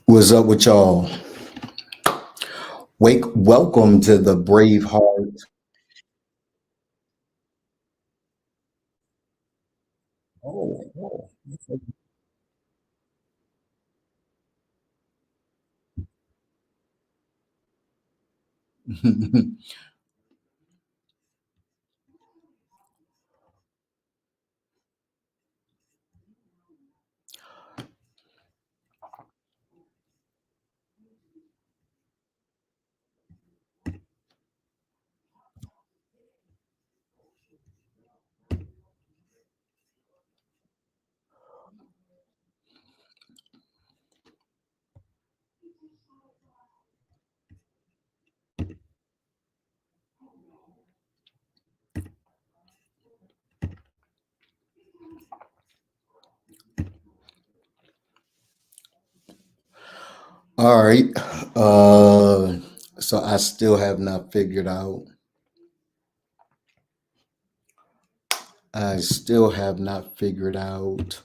What's up with y'all? Welcome to the Brave Heart. Oh, oh. All right. So I still have not figured out. I still have not figured out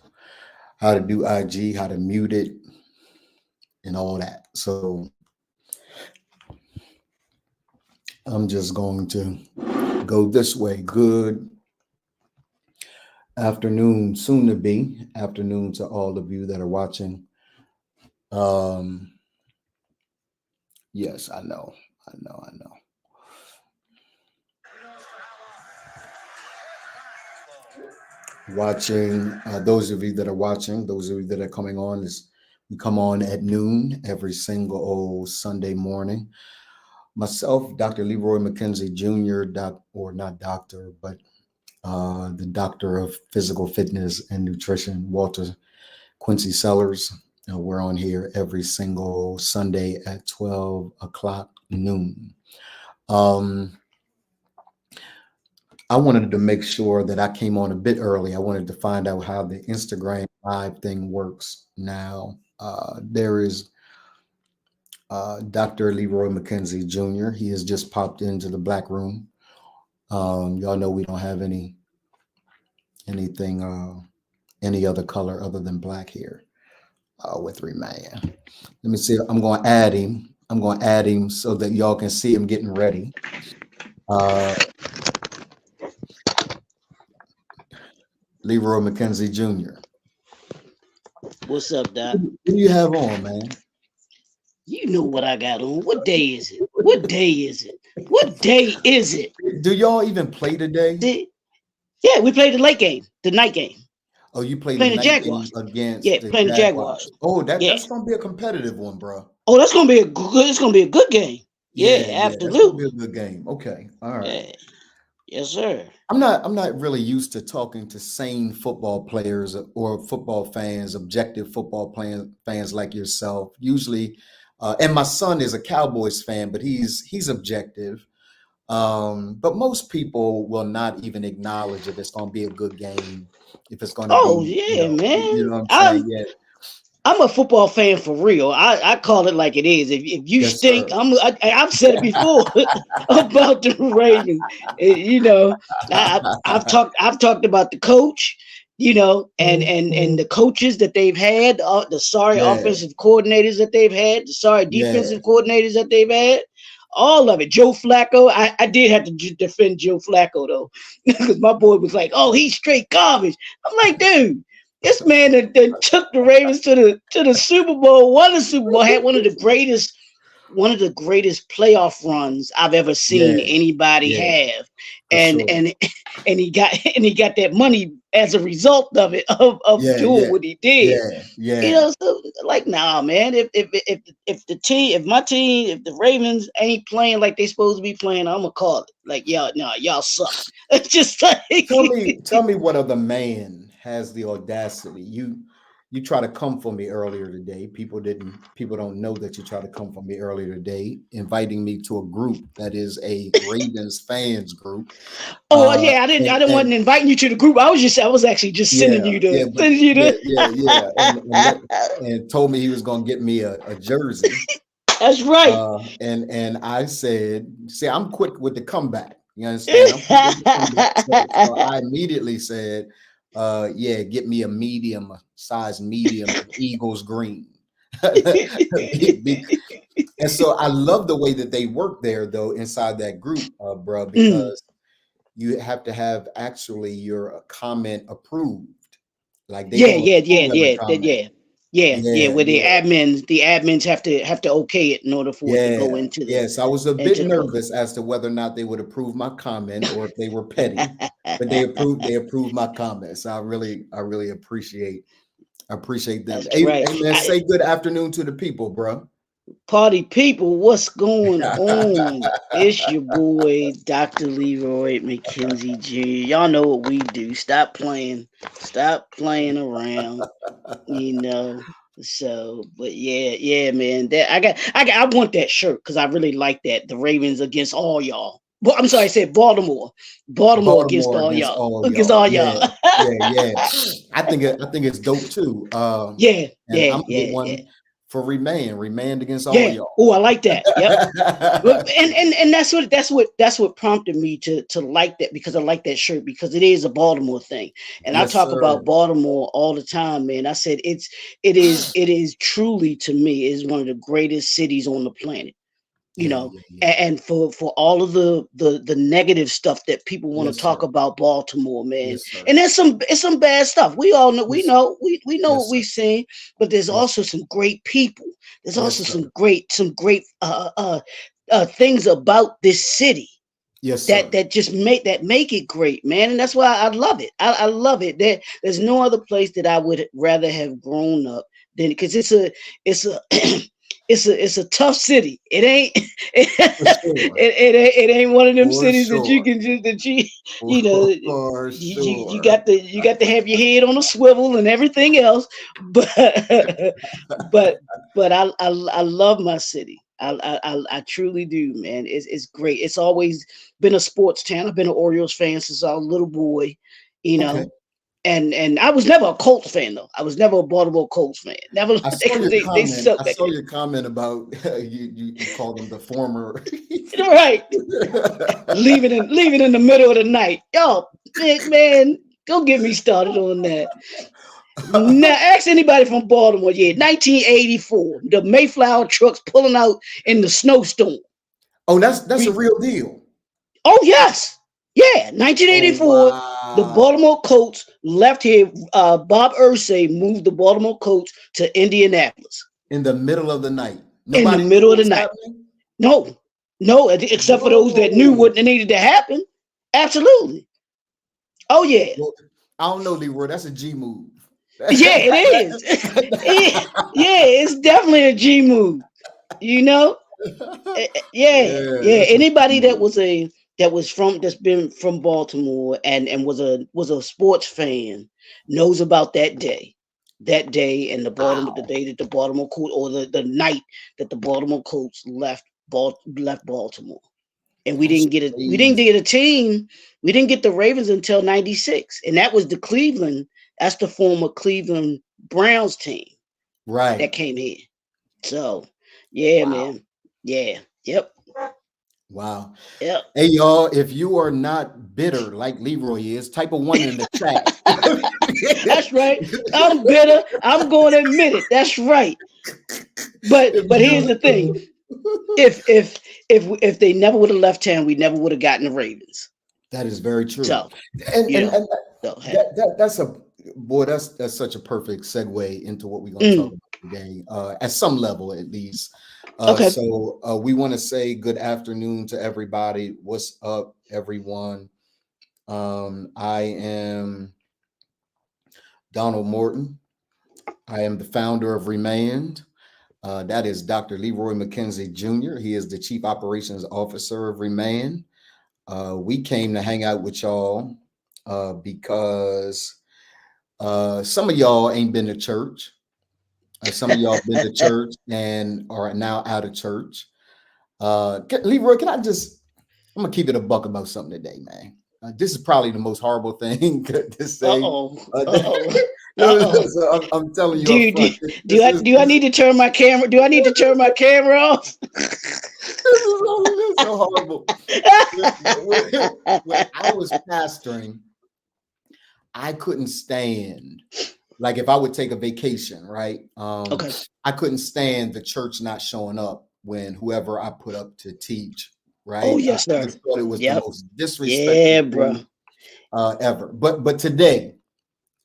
how to do IG, how to mute it, and all that. So I'm just going to go this way. Good afternoon, soon to be afternoon to all of you that are watching. Um, yes, I know. Watching, those of you that are watching, those of you that are coming on, is we come on at noon every single Sunday morning. Myself, Dr. Leroy McKenzie Jr., or not doctor, but the doctor of physical fitness and nutrition, Walter Quincy Sellers. We're on here every single Sunday at 12 o'clock noon. I wanted to make sure that I came on a bit early. I wanted to find out how the Instagram live thing works now. There is Dr. Leroy McKenzie Jr. He has just popped into the black room. Y'all know we don't have anything any other color other than black here with Remain. Let me see. I'm going to add him. I'm going to add him so that y'all can see him getting ready. Leroy McKenzie Jr. What's up, Doc? What do you have on, man? You know what I got on. What day is it? What day is it? What day is it? Do y'all even play today? Yeah, we played the late game, the night game. Oh, you played Playing the the night game Jaguars. against Yeah, the playing the Jaguars. Jaguars. Oh, Yeah. that's gonna be a competitive one, bro. Oh, that's gonna be a good. It's gonna be a good game. Yeah, That's gonna be a absolutely. good game. Okay, all right. Yeah, yes, sir. I'm not really used to talking to sane football players or football fans, objective fans like yourself. Usually, and my son is a Cowboys fan, but he's objective. But most people will not even acknowledge if it's going to be a good game, if it's going to Oh be, yeah, you man. know what I'm saying? I'm Yeah, I'm a football fan for real. I call it like it is. If you yes, stink, sir. I've said it before about the Ravens. You know, I've talked about the coach. You know, and the coaches that they've had, the sorry Yeah, offensive coordinators that they've had, the sorry yeah, defensive coordinators that they've had. All of it. Joe Flacco. I did have to defend Joe Flacco though, because my boy was like, "Oh, he's straight garbage." I'm like, dude. This man that took the Ravens to the Super Bowl, won the Super Bowl, had one of the greatest playoff runs I've ever seen yeah, anybody yeah, have, for and sure. and and he got that money as a result of it of Yeah, doing yeah, what he did. yeah, You yeah. know, so like, nah, man. If the Ravens ain't playing like they supposed to be playing, I'm gonna call it. Like, y'all, nah, y'all suck. It's just like, Tell me what other man has the audacity? You try to come for me earlier today. People don't know that you try to come for me earlier today, inviting me to a group that is a Ravens fans group. oh yeah, I didn't. I didn't And want to invite you to the group. I was actually just yeah, sending you to yeah, but sending you yeah, to. yeah, yeah. And told me he was gonna get me a jersey. That's right. And I said, see, I'm quick with the comeback. You understand? I'm quick with the comeback. So I immediately said, yeah, get me a size medium Eagles green. And so I love the way that they work there, though, inside that group, bro, Mm. because you have to have actually your comment approved. Like they Yeah, don't yeah, yeah, approve every yeah, comment. yeah. Yeah, Where yeah, the admins have to okay it in order for it to go yeah, into the yes. I was a bit into the post. nervous as to whether or not they would approve my comment or if they were petty, but they approved my comments. I really appreciate them. That's Hey, right. hey man, say good afternoon to the people, bro. Party people, what's going on? It's your boy, Dr. Leroy McKenzie Jr. Y'all know what we do. Stop playing. Stop playing around. You know. So, but yeah, man. That I want that shirt because I really like that. The Ravens against all y'all. Well, I'm sorry, I said Baltimore. Baltimore against Baltimore all against y'all. all Against y'all. all Yeah, y'all. yeah. I think it's dope too. Yeah, And I'm yeah, gonna get yeah, yeah. one for Remand against all Yeah. y'all. Oh, I like that. Yep. But and that's what prompted me to like that because I like that shirt because it is a Baltimore thing, and I Yes, talk sir. about Baltimore all the time, man. I said it is truly to me is one of the greatest cities on the planet, you Yeah, know. yeah, yeah. And for all of the negative stuff that people want to Yes, talk sir. about Baltimore, man, Yes, sir. and there's some bad stuff. We all know, Yes, sir. we know Yes, what sir. we've seen, but there's Yes, also some great people. There's also yes, some sir. great things about this city Yes, that sir. that just make it great, man. And that's why I love it. I love it. There's no other place that I would rather have grown up than because it's a it's a tough city. It ain't For sure. it ain't one of them For cities that you sure. can just that you know For you sure. got to have your head on a swivel and everything else, but but I love my city. I truly do, man. It's great. It's always been a sports town. I've been an Orioles fan since I was a little boy, you Okay. know. And I was never a Colts fan though. I was never a Baltimore Colts fan. Never I saw because your they comment. suck I back saw then. your comment about you called them the former. Right. Leaving in the middle of the night. Yo, man, don't get me started on that. Now, ask anybody from Baltimore. Yeah, 1984, the Mayflower trucks pulling out in the snowstorm. Oh, that's a We, real deal. oh yes, yeah, Oh 1984. The wow. Baltimore Colts left here. Bob Irsay moved the Baltimore Colts to Indianapolis In the middle of the night. in the Nobody knew middle what of the was night. happening. No, no, except for those that knew Whoa. what needed to happen. Absolutely. Oh yeah, Well, I don't know, Leroy. That's a G move. yeah, it is. Yeah, it's definitely a G move. You know. Yeah, Yeah, yeah. that's a Anybody G move. that's been from Baltimore and was a sports fan knows about that day and the Wow. day that the Baltimore Colts or the night that the Baltimore Colts left Baltimore. And That's we didn't crazy. get a team. We didn't get the Ravens until '96, and that was the Cleveland. That's the former Cleveland Browns team Right. that came here. So, yeah, Wow. man. Yeah. Yep. Wow. Yep. Hey, y'all, if you are not bitter like Leroy is, type a one in the chat. That's right. I'm bitter. I'm going to admit it. That's right. But If but here's the thing. you If they never would have left town, we never would have gotten the Ravens. that is very true. So, And you and, know. and So hey. that's a boy, that's such a perfect segue into what we're going to talk Mm, about today, at some level at least. okay. So we want to say good afternoon to everybody. What's up, everyone? I am Donald Morton. I am the founder of Remand. That is Dr. Leroy McKenzie Jr. He is the Chief Operations Officer of Remand. We came to hang out with y'all because some of y'all ain't been to church. Some of y'all been to church and are now out of church. Leroy, I'm going to keep it a buck about something today, man. This is probably the most horrible thing to say. Uh-oh. Uh, Uh-oh. Uh-oh. so I'm telling you up Do, do, front. This is do I need to turn my camera? Do I need to turn my camera off? this is so horrible. When I was pastoring, I couldn't stand like if I would take a vacation, right? Okay. I couldn't stand the church not showing up when whoever I put up to teach, Oh, right? yes, I sir. just thought it was the Yep. most Yeah, disrespectful bro. thing ever. But today,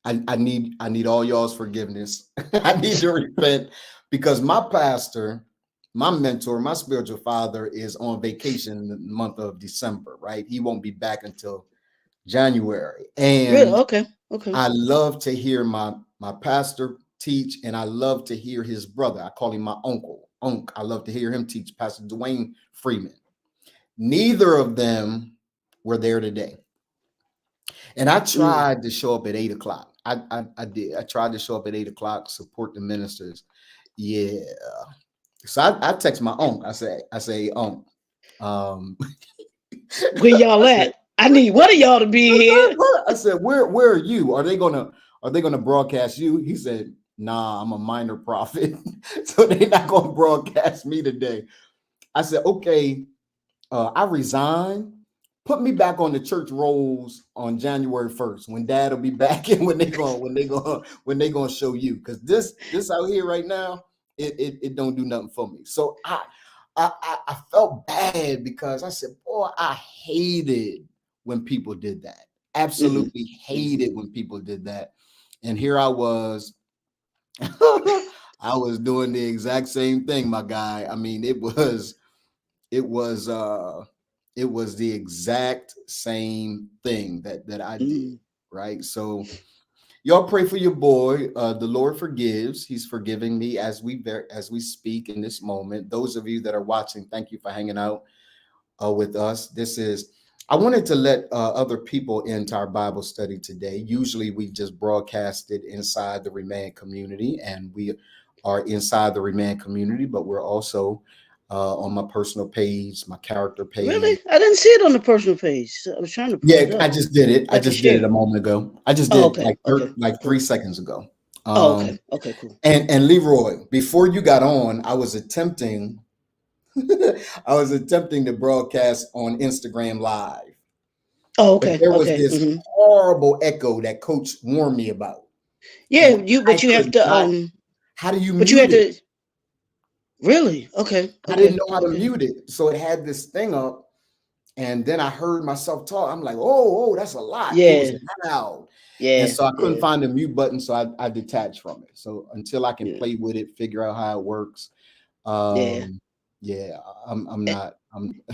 I need all y'all's forgiveness. I need to repent because my pastor, my mentor, my spiritual father is on vacation in the month of December, right? He won't be back until January. Really? And Okay. Okay. I love to hear my pastor teach, and I love to hear his brother. I call him my uncle. I love to hear him teach, Pastor Dwayne Freeman. Neither of them were there today. And I tried to show up at 8 o'clock. I did. I tried to show up at 8 o'clock, support the ministers. Yeah. So I text my uncle. I say, um, Where y'all at? I need one of y'all to be here. I said, where are you? Are they gonna broadcast you? He said, nah, I'm a minor prophet. So they're not gonna broadcast me today. I said, okay, I resign. Put me back on the church rolls on January 1st when Dad will be back and when they gonna show you. Because this out here right now, it don't do nothing for me. So I felt bad because I said, boy, I hated when people did that. Absolutely hated when people did that. And here I was, I was doing the exact same thing, my guy. I mean, it was the exact same thing that I did, right? So y'all pray for your boy. The Lord forgives. He's forgiving me as we speak in this moment. Those of you that are watching, thank you for hanging out with us. I wanted to let other people into our Bible study today. Usually we just broadcast it inside the Remand community, and we are inside the Remand community, but we're also on my personal page, my character page. Really? I didn't see it on the personal page. I was trying to pull it up. I just did it. I just did it a moment ago. I just did like 3 seconds ago. Okay. Okay, cool. And Leroy, before you got on, I was attempting to broadcast on Instagram Live. Oh, okay. But there was this horrible echo that Coach warned me about. Yeah, you have to how do you but mute you had it? to really? Okay. I didn't know how to mute it. So it had this thing up, and then I heard myself talk. I'm like, oh, that's a lot. Yeah. It was loud. Yeah. And so I couldn't find the mute button, so I detached from it. So until I can play with it, figure out how it works. I'm not.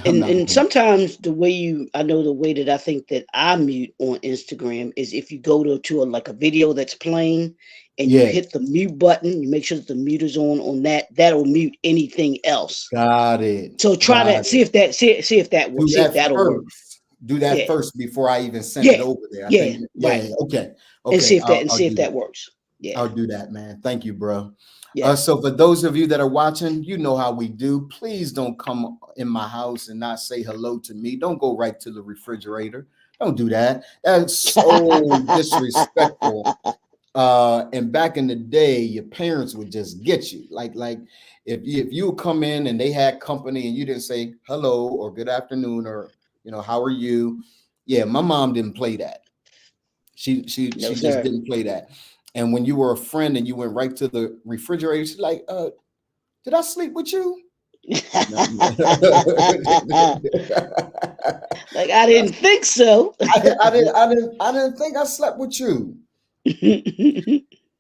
And sometimes the way that I think that I mute on Instagram is if you go to a video that's playing and you hit the mute button, you make sure that the mute is on that'll mute anything else. Got it. So try that. See if that works. See if that'll work. Do that first before I even send it over there. Right. Okay. And see if that works. Yeah. I'll do that, man. Thank you, bro. Yeah. So for those of you that are watching, you know how we do. Please don't come in my house and not say hello to me. Don't go right to the refrigerator. Don't do that. That's so disrespectful. And back in the day, your parents would just get you. Like if you would come in and they had company and you didn't say hello or good afternoon or how are you? Yeah, my mom didn't play that. She just didn't play that. And when you were a friend and you went right to the refrigerator, she's like, did I sleep with you? Like, I didn't think so. I didn't think I slept with you.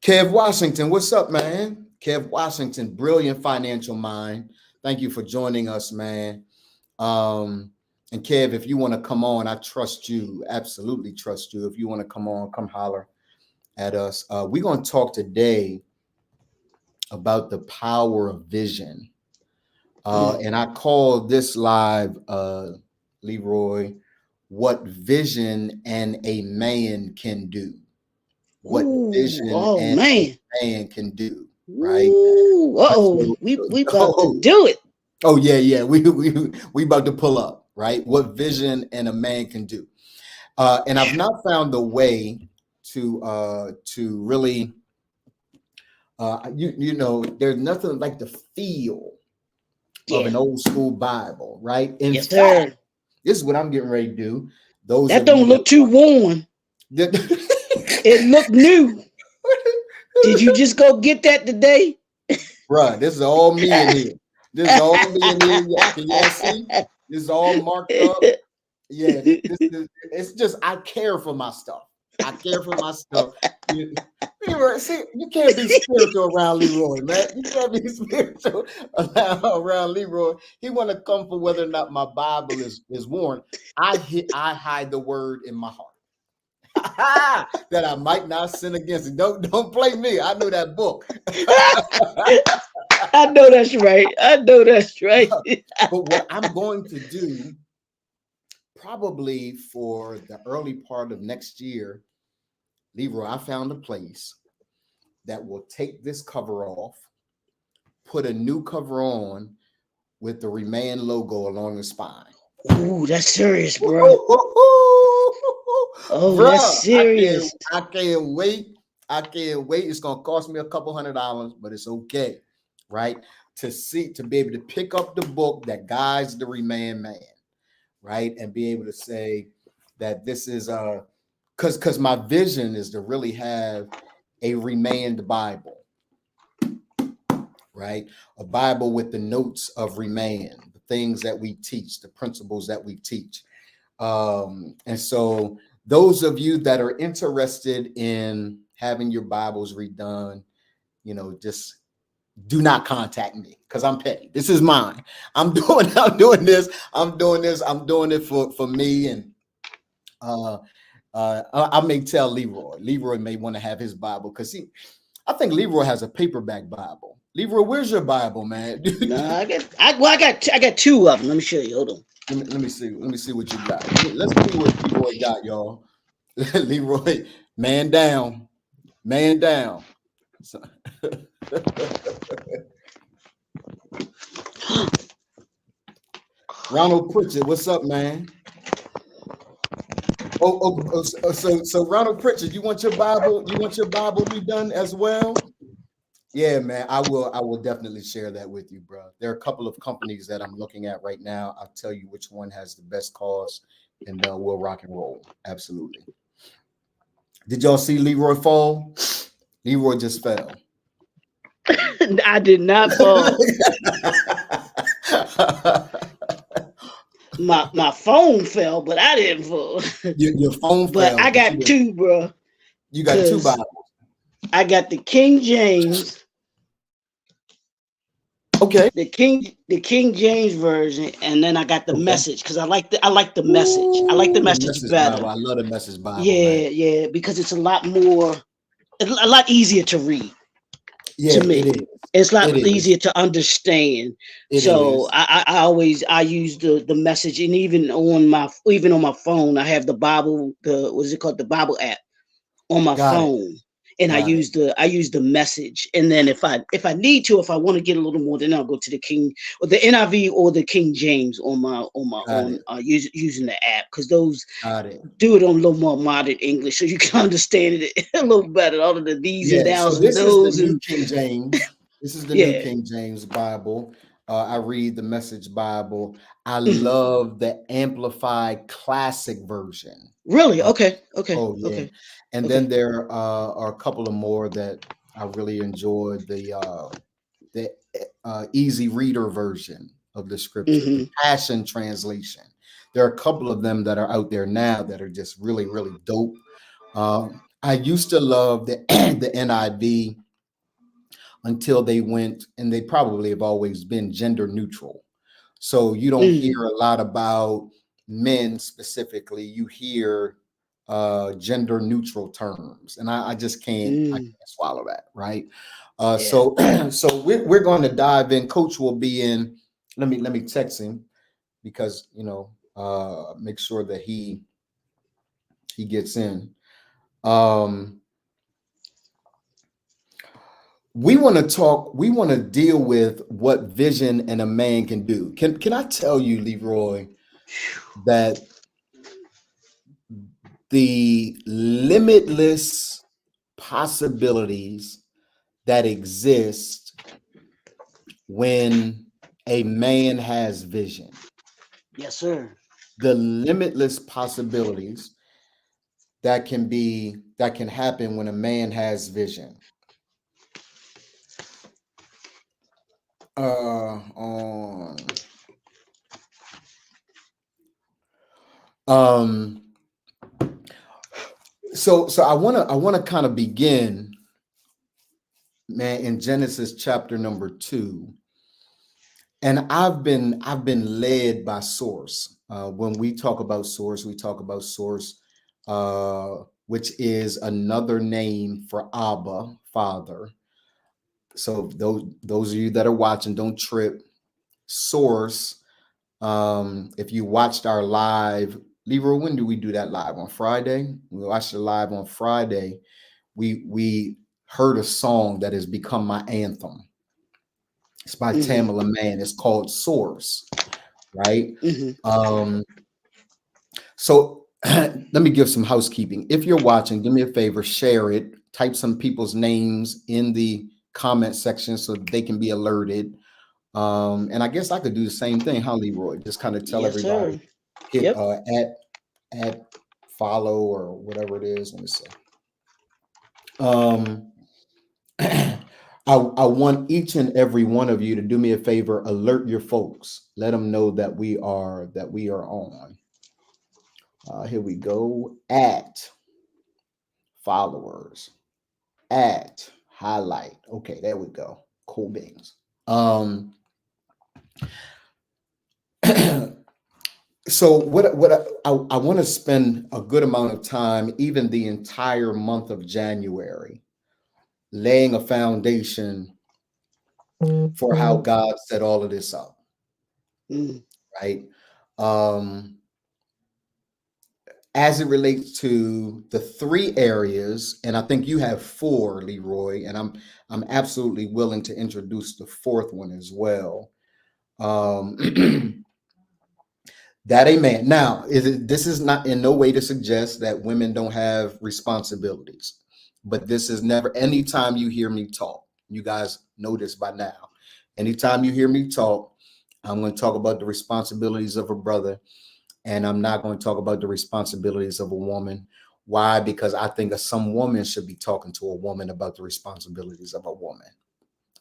Kev Washington, what's up, man? Kev Washington, brilliant financial mind. Thank you for joining us, man. And Kev, if you want to come on, I trust you. Absolutely trust you. If you want to come on, come holler at us. We're going to talk today about the power of vision. And I call this live, Leroy, what vision and a man can do. What vision and a man can do, right? We about to do it. Oh yeah, we about to pull up, right? What vision and a man can do. And I've not found the way to really there's nothing like the feel of an old school Bible, right? In fact, this is what I'm getting ready to do. That don't look too worn. It looked new. Did you just go get that today? Bruh, this is all me in here. This is all me in here. Can y'all see? This is all marked up. Yeah, this is, it's just I care for my stuff. I care for my stuff. Leroy, see, you can't be spiritual around Leroy, man. You can't be spiritual around Leroy. He want to come for whether or not my Bible is worn. I hide the word in my heart. That I might not sin against it. Don't play me. I know that book. I know that's right. I know that's right. But what I'm going to do, probably for the early part of next year, Leroy, I found a place that will take this cover off, put a new cover on with the Remain logo along the spine. Ooh, that's serious, bro. Oh, Bruh, that's serious. I can't wait. I can't wait. It's gonna cost me a couple $100, but it's okay, right? To be able to pick up the book that guides the Remain man, right? And be able to say that this is because my vision is to really have a Remained Bible, right? A Bible with the notes of Remain, the things that we teach, the principles that we teach. And so those of you that are interested in having your Bibles redone, just do not contact me because I'm petty. This is mine. I'm doing this. I'm doing it for me. And I may tell Leroy. Leroy may want to have his Bible because I think Leroy has a paperback Bible. Leroy, where's your Bible, man? No, I got two of them. Let me show you. Hold on. Let me see. Let me see what you got. Let's see what Leroy got, y'all. Leroy, man down. Man down. So, Ronald Pritchard, what's up, man? So Ronald Pritchard, you want your Bible? You want your Bible redone as well? Yeah, man, I will definitely share that with you, bro. There are a couple of companies that I'm looking at right now. I'll tell you which one has the best cause, and we'll rock and roll. Absolutely. Did y'all see Leroy fall? Leroy just fell. I did not fall. My phone fell, but I didn't fall. Your phone but fell. I got two, bro. You got two Bibles. I got the King James. Okay. The King James version, and then I got the Message because I like the Message. I like the Message better. Bible. I love the Message Bible. Yeah, man. yeah, because it's a lot easier to read. Yeah, to me, it's a lot easier to understand. So I use the Message, and even on my phone, I have the Bible. What is it called? The Bible app on my phone. And I use the Message, and then if I need to, if I want to get a little more, then I'll go to the King or the NIV or the King James on my own using the app, because those do it on a little more modern English, so you can understand it a little better. All of the these and downs. So this is the new King James. This is the new King James Bible. I read the Message Bible. I love the Amplified Classic version. Really? Okay. Oh yeah. Okay. And then there are a couple of more that I really enjoyed. The easy reader version of the scripture, the Passion Translation. There are a couple of them that are out there now that are just really, really dope. I used to love the NIV until they went, and they probably have always been gender neutral. So you don't hear a lot about men specifically. You hear gender neutral terms, and I just can't swallow that, right? So we're going to dive in. Coach will be in. Let me text him, because make sure that he gets in. We want to deal with what vision and a man can do. Can I tell you, Leroy, that the limitless possibilities that exist when a man has vision? Yes, sir. The limitless possibilities that can happen when a man has vision. On um so I wanna kind of begin, man, in Genesis chapter number 2. And I've been led by source. When we talk about source, we talk about source, which is another name for Abba, Father. So those of you that are watching, don't trip. Source. If you watched our live, Leroy, when do we do that live? On Friday? We watched it live on Friday. We heard a song that has become my anthem. It's by Mhm, Tamala Mann. It's called Source, right? mhm. Um, so let me give some housekeeping. If you're watching, do me a favor, share it, type some people's names in the comment section so they can be alerted. And I guess I could do the same thing, huh, Leroy? Just kind of tell Yes, everybody, sir. hit Yep. at follow or whatever it is. Let me see. Um, I want each and every one of you to do me a favor, alert your folks, let them know that we are on. Here we go. At followers, at highlight. Okay, there we go. Cool beans. So what I want to spend a good amount of time, even the entire month of January, laying a foundation for how God set all of this up, Mm. right? Um, as it relates to the three areas, and I think you have four, Leroy, and I'm absolutely willing to introduce the fourth one as well. Um, that a man. Now, this is not in no way to suggest that women don't have responsibilities, but this is never. Anytime you hear me talk, you guys know this by now. Anytime you hear me talk, I'm going to talk about the responsibilities of a brother, and I'm not going to talk about the responsibilities of a woman. Why? Because I think some woman should be talking to a woman about the responsibilities of a woman,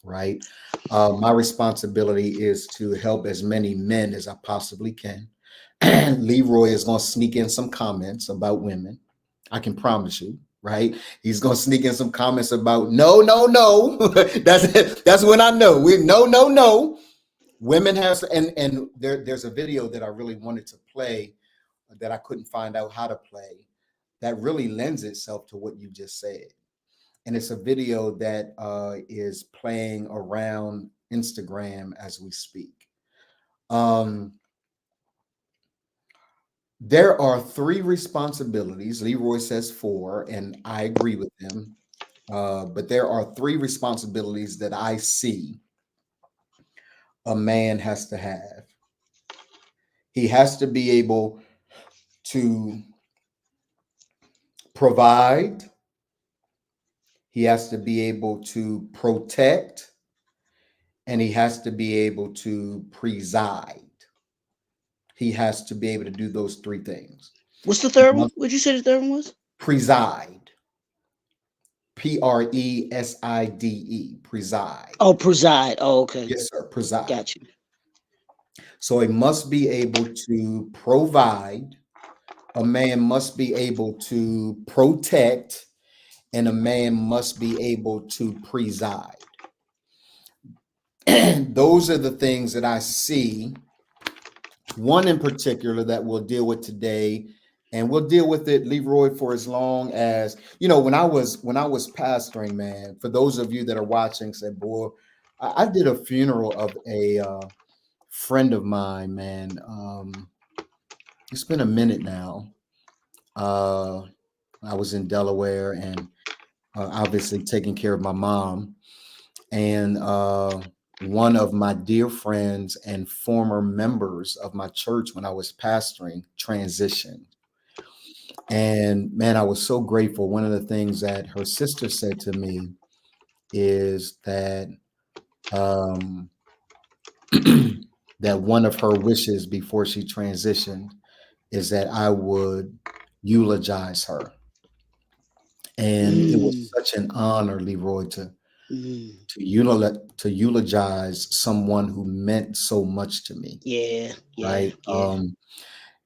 right? My responsibility is to help as many men as I possibly can. Leroy is going to sneak in some comments about women. I can promise you, right? He's going to sneak in some comments about no, no, no. That's when I know we no, no, no. Women have, and there's a video that I really wanted to play that I couldn't find out how to play that really lends itself to what you just said. And it's a video that is playing around Instagram as we speak. Um, there are three responsibilities. Leroy says four, and I agree with him. But there are three responsibilities that I see a man has to have. He has to be able to provide, he has to be able to protect, and he has to be able to preside. He has to be able to do those three things. What's the He third one? must What'd you say the third one was? preside. Preside. Preside. Oh, preside. Oh, okay. Yes, sir. Preside. Got you. So he must be able to provide. A man must be able to protect, and a man must be able to preside. Those are the things that I see. One in particular that we'll deal with today, and we'll deal with it, Leroy, for as long as when I was pastoring, man. For those of you that are watching, said, boy, I did a funeral of a friend of mine, man. It's been a minute now. Uh, I was in Delaware and obviously taking care of my mom, and one of my dear friends and former members of my church when I was pastoring transitioned. And man, I was so grateful. One of the things that her sister said to me is that um, that one of her wishes before she transitioned is that I would eulogize her. And it was Mm, such an honor, Leroy, to Mm. to eulogize someone who meant so much to me, Yeah, yeah, right? yeah.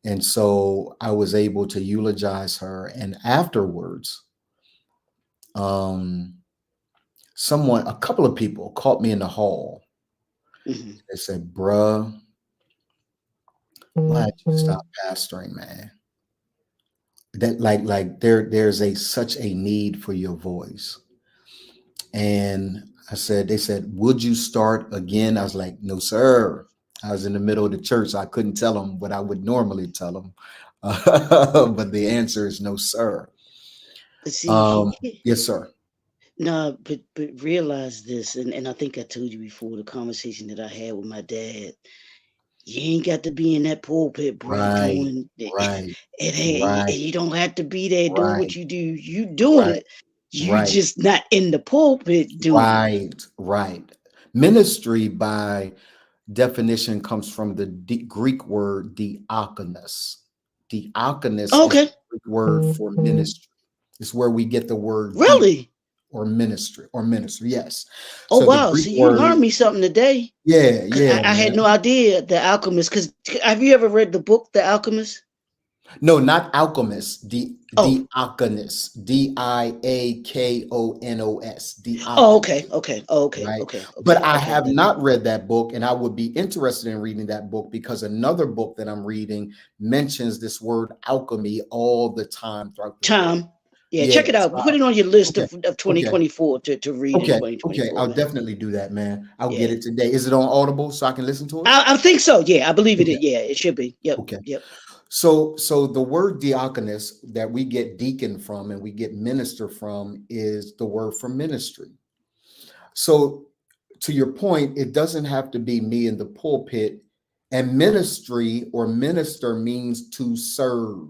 And so I was able to eulogize her, and afterwards, um, a couple of people caught me in the hall. Hmm. They said, "Bruh, why'd you stop pastoring, man? That there's such a need for your voice." And they said, "Would you start again?" I was like, "No, sir." I was in the middle of the church, so I couldn't tell them what I would normally tell them. But the answer is no, sir. But see, Yes, sir. no, but realize this, and I think I told you before the conversation that I had with my dad. You ain't got to be in that pulpit, bro. Right, Doing it, right, it ain't, and right, you don't have to be there doing what right, you do. You doing right, it. You right, just not in the pulpit doing it. right, right. Ministry, by definition, comes from the Greek word diakonos. Diakonos is Okay, the Greek word for ministry. It's where we get the word really? or ministry or ministry. Yes. Oh So the wow! Greek See, you word, learned me something today. yeah, Cause yeah, I had man. no idea the Alchemist. Cause have you ever read the book The Alchemist? No, not alchemist. Oh, Diakonos. Diakonos. oh, Diakonos. okay, okay, oh, okay, Right? okay, But okay, I okay. have not read that book, and I would be interested in reading that book because another book that I'm reading mentions this word alchemy all the time throughout the book. Tom, yeah, Yeah. check it out. So Put it on your list okay. of Okay. 2024 to read in Okay. Okay. 2024, I'll man. definitely do that, man. I'll get Yeah. it today. Is it on Audible so I can listen to it? I think so. Yeah, I believe it. Okay. Yeah, it should be. Yep. Okay. Yep. So the word diaconus that we get deacon from and we get minister from is the word for ministry. So to your point, it doesn't have to be me in the pulpit. And ministry or minister means to serve.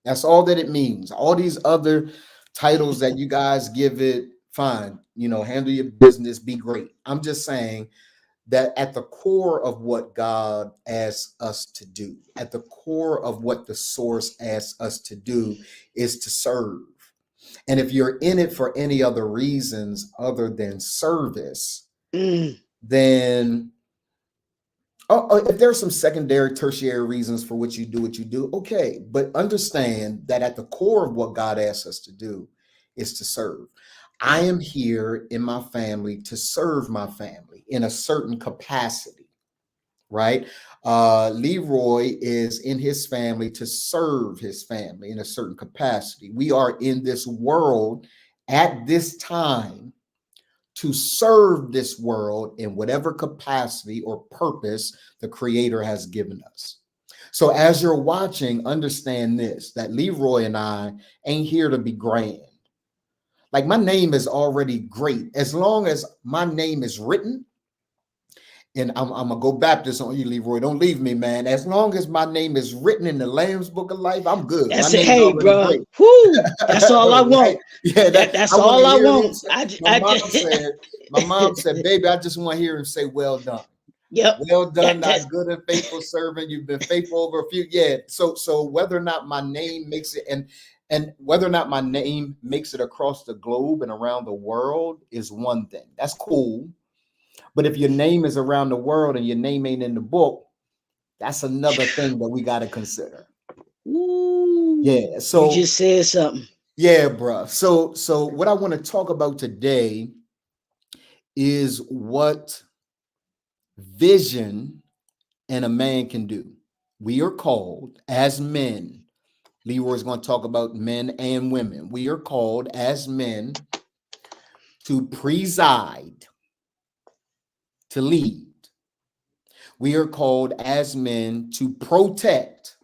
That's all that it means. All these other titles that you guys give it, fine, handle your business, be great. I'm just saying that at the core of what God asks us to do, at the core of what the source asks us to do, is to serve. And if you're in it for any other reasons other than service, Mm, then if there's some secondary, tertiary reasons for what you do, okay. But understand that at the core of what God asks us to do is to serve. I yep. am here in my family to serve my family in a certain capacity, right? Leroy is in his family to serve his family in a certain capacity. We are in this world at this time to serve this world in whatever capacity or purpose the Creator has given us. So, as you're watching, understand this, that Leroy and I ain't here to be grand. Like, my name is already great. As long as my name is written, and I'm gonna go Baptist on you, Leroy. Don't leave me, man. As long as my name is written in the Lamb's Book of Life, I'm good. My That's it. name's Hey, already bro. great. Whoo. That's all I Right? want. Yeah, I That's want to all I hear him want. say. My mom said, "Baby, I just want to hear him say, well done. Yep. Well done, thy That's good and faithful servant. You've been faithful over a few." Yeah. So whether or not my name makes it and whether or not my name makes it across the globe and around the world is one thing. That's cool. But if your name is around the world and your name ain't in the book, that's another thing that we got to consider. Ooh, Yeah. you So just said something. yeah, bruh. So what I want to talk about today is what vision and a man can do. We are called as men. Leroy is going to talk about men and women. We are called as men to preside, to lead. We are called as men to protect.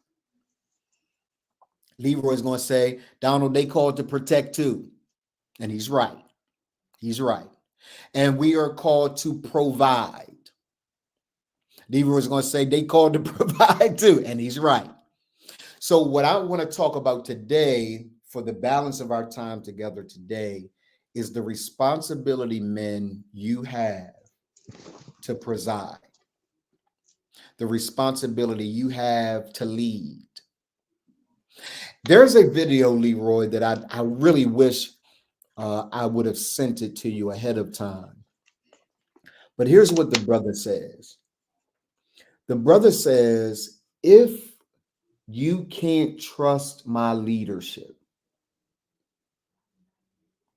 Leroy is going to say, Donald, they called to protect too. And he's right. He's right. And we are called to provide. Leroy is going to say they called to provide too. And he's right. So, what I want to talk about today for the balance of our time together today is the responsibility, men, you have to preside, the responsibility you have to lead. There's a video, Leroy, that I really wish I would have sent it to you ahead of time. But here's what the brother says. The brother says, if you can't trust my leadership,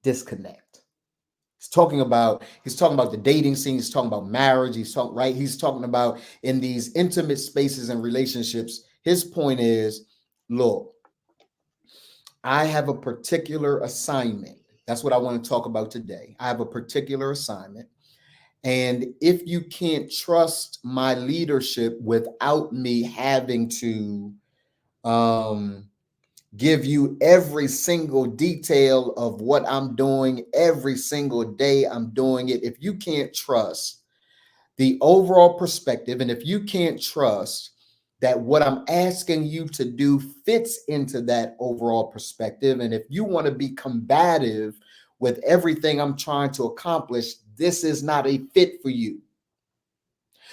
disconnect. He's talking about the dating scene, he's talking about marriage, he's talking about in these intimate spaces and relationships. His point is, look, I have a particular assignment. That's what I want to talk about today. I have a particular assignment. And if you can't trust my leadership without me having to give you every single detail of what I'm doing every single day I'm doing it, if you can't trust the overall perspective, and if you can't trust that what I'm asking you to do fits into that overall perspective, and if you want to be combative with everything I'm trying to accomplish, this is not a fit for you.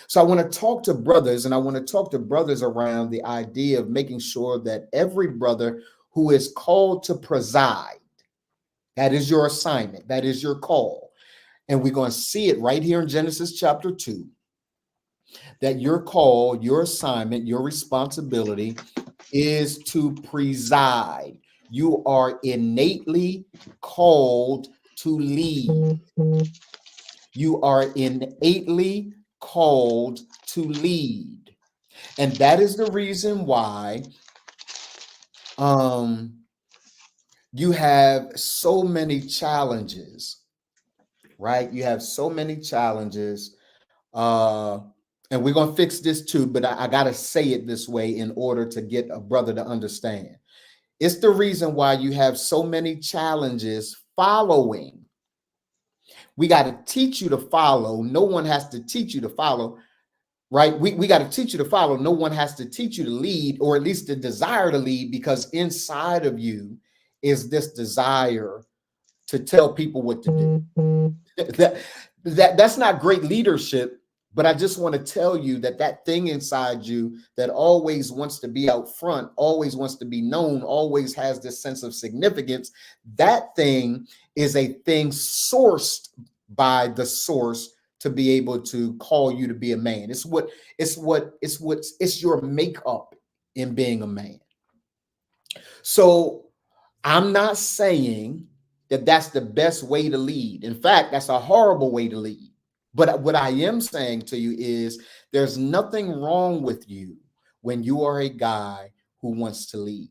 So I want to talk to brothers, and I want to talk to brothers around the idea of making sure that every brother who is called to preside, that is your assignment, that is your call. And we're going to see it right here in Genesis chapter 2, that your call, your assignment, your responsibility is to preside. You are innately called to lead. You are innately called to lead. And that is the reason why you have so many challenges, right? You have so many challenges. And we're going to fix this too, but I got to say it this way in order to get a brother to understand. It's the reason why you have so many challenges following. We got to teach you to follow. No one has to teach you to follow, right? We got to teach you to follow. No one has to teach you to lead, or at least the desire to lead, because inside of you is this desire to tell people what to do. That's not great leadership, but I just want to tell you that that thing inside you that always wants to be out front, always wants to be known, always has this sense of significance, that thing is a thing sourced by the source to be able to call you to be a man. It's your makeup in being a man. So I'm not saying that that's the best way to lead. In fact, that's a horrible way to lead. But what I am saying to you is there's nothing wrong with you when you are a guy who wants to lead.